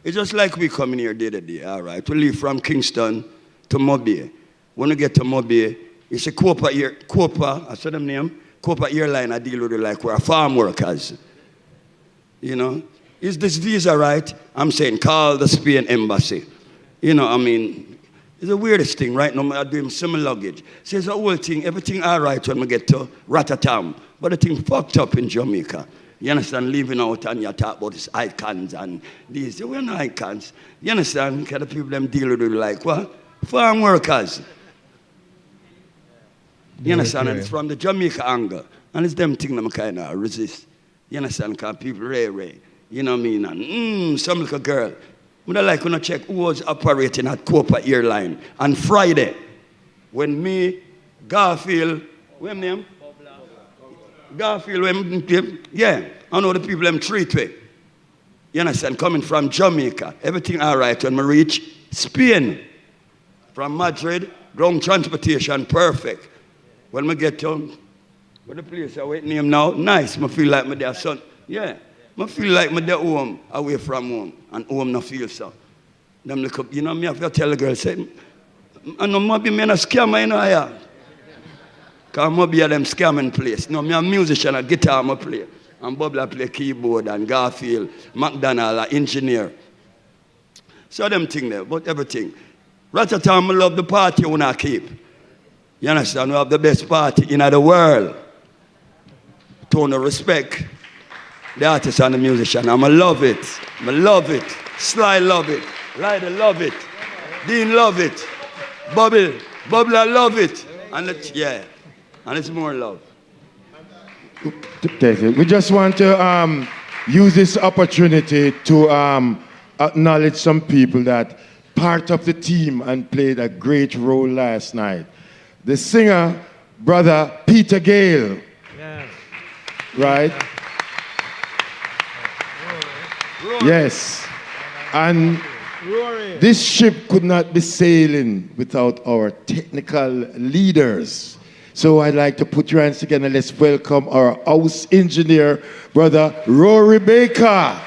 It's just like we come in here the other day, all right? We leave from Kingston to Mobile. When we get to Mobile, it's a Copa here, Copa, I said them name, corporate airline, I deal with it like we're farm workers. You know, is this visa right? I'm saying call the Spain embassy. You know, I mean, it's the weirdest thing, right? No, I'm doing some luggage. Says the whole thing, everything all right when we get to Rototom, but the thing fucked up in Jamaica. You understand? Living out and you talk about these icons and these. We're not icons. You understand? Because the people them deal with it like what? Farm workers. You understand? And it's from the Jamaica angle. And it's them thing that I kind of resist. You understand? Because people ray. You know what I mean? And some little girl. I like when I check who was operating at Copa Airline. On Friday, when me, Garfield, what's his name? Garfield, yeah, I know the people them treat me. You understand? Coming from Jamaica, everything all right when I reach Spain. From Madrid, ground transportation, perfect. When I get to where the place I wait name now, nice. I feel like my dear son. Yeah. I feel like my dear home, away from home. And home no feel so. Them look up, you know, me have to tell the girl, say, I know maybe me a scammer, you know, yeah. Because maybe them scamming place. No, me a musician, a guitar I play. And Bubble play keyboard, and Garfield, McDonald, an engineer. So them thing there, but everything. Rototom, I love the party when I keep. You understand? We have the best party in the world. Tone of respect. The artist and the musician. I love it. I love it. Sly love it. Lyda love it. Dean love it. Bubble I love it. And yeah. And it's more love. We just want to use this opportunity to acknowledge some people that part of the team and played a great role last night. The singer, brother Peter Gale. Yeah. Right? Rory. Yes. And this ship could not be sailing without our technical leaders. So I'd like to put your hands together and let's welcome our house engineer, brother Rory Baker.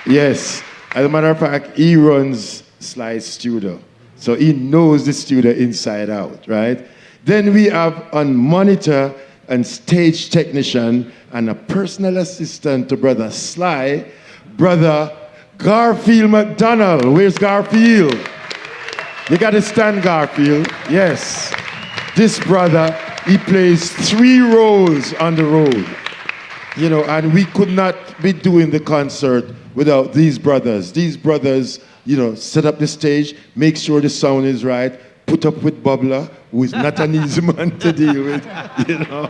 Yes, as a matter of fact, he runs Sly's studio. So he knows the studio inside out, right? Then we have on monitor and stage technician and a personal assistant to brother Sly, brother Garfield McDonald. Where's Garfield? You got to stand, Garfield. Yes. This brother, he plays 3 roles on the road. You know, and we could not be doing the concert without these brothers. These brothers, you know, set up the stage, make sure the sound is right, put up with Bubbler, who is not an easy man to deal with, you know.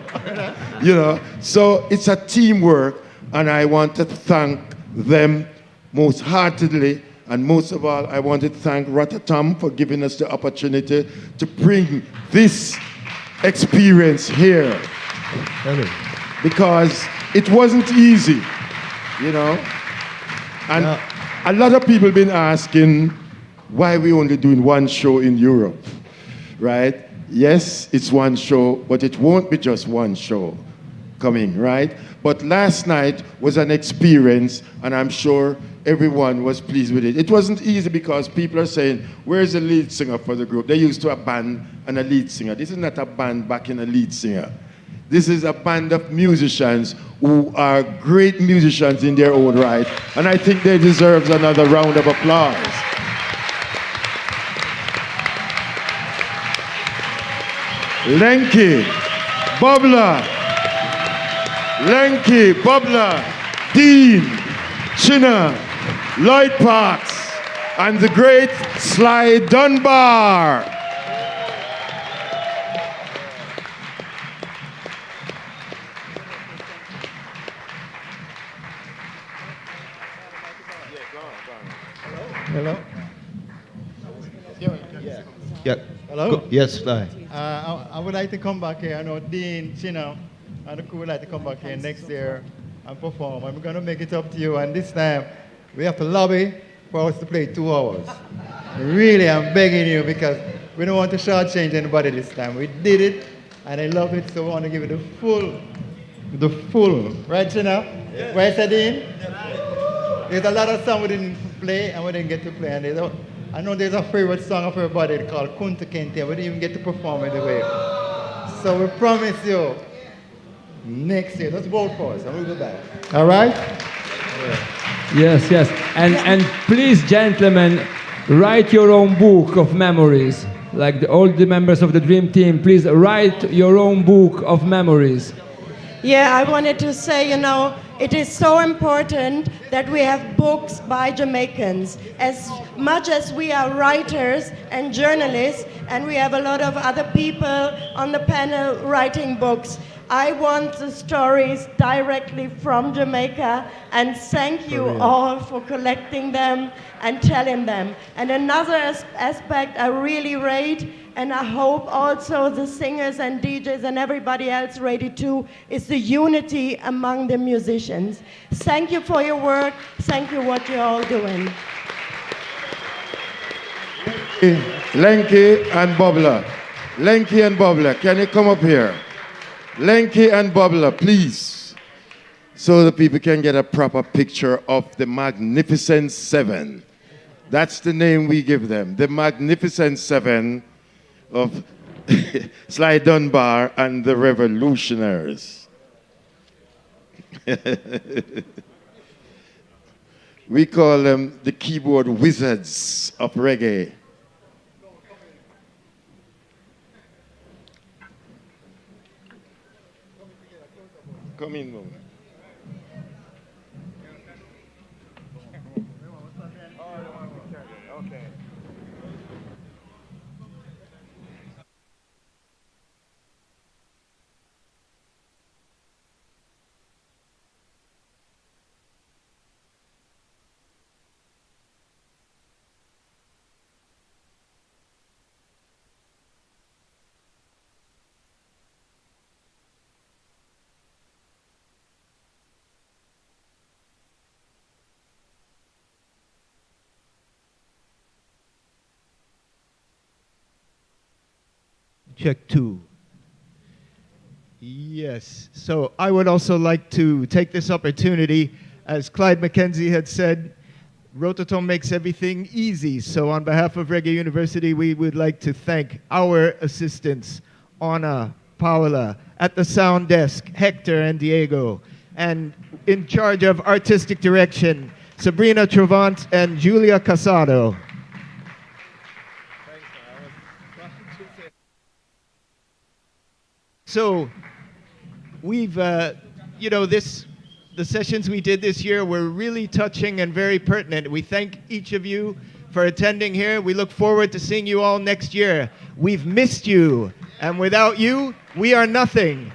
You know, so it's a teamwork, and I want to thank them most heartedly, and most of all, I want to thank Rototom for giving us the opportunity to bring this experience here. Because it wasn't easy, you know. And a lot of people been asking why we only doing one show in Europe, right? Yes, it's one show, but it won't be just one show coming, right? But last night was an experience, and I'm sure everyone was pleased with it. It wasn't easy because people are saying, where's the lead singer for the group? They used to have a band and a lead singer. This is not a band backing a lead singer. This is a band of musicians who are great musicians in their own right, and I think they deserve another round of applause. Lenky, Bubbler, Dean, Chinna, Lloyd Parks, and the great Sly Dunbar. Hello? Yeah. Hello? Yes, Sly. I would like to come back here. I know Dean, Chinna, and the crew would like to come back here next year and perform. I'm going to make it up to you, and this time we have to lobby for us to play 2 hours. Really, I'm begging you because we don't want to shortchange anybody this time. We did it, and I love it, so we want to give it the full. Right, Chinna? Yeah. Right, Dean? There's a lot of songs we didn't play and we didn't get to play. And I know there's a favorite song of everybody called Kunta Kinte. We didn't even get to perform it anyway. So we promise you, next year, let's vote for us and we'll be back. All right? Yes, yes. And please, gentlemen, write your own book of memories. Like all the members of the Dream Team, please write your own book of memories. Yeah, I wanted to say, you know, it is so important that we have books by Jamaicans. As much as we are writers and journalists, and we have a lot of other people on the panel writing books, I want the stories directly from Jamaica, and thank you all for collecting them and telling them. And another aspect I really rate, and I hope also the singers and DJs and everybody else rate it too, is the unity among the musicians. Thank you for your work. Thank you what you're all doing. Lenky and Bubbler. Lenky and Bubbler, can you come up here? Lenky and Bubbler, please. So the people can get a proper picture of the Magnificent Seven. That's the name we give them. The Magnificent Seven of Sly Dunbar and the Revolutionaries. We call them the keyboard wizards of reggae. Come in, Mom. Check 2. Yes. So I would also like to take this opportunity, as Clyde McKenzie had said, Rototom makes everything easy. So on behalf of Reggae University, we would like to thank our assistants, Anna, Paola, at the sound desk, Hector and Diego, and in charge of artistic direction, Sabrina Travant and Julia Casado. So we've, you know, the sessions we did this year were really touching and very pertinent. We thank each of you for attending here. We look forward to seeing you all next year. We've missed you, and without you, we are nothing.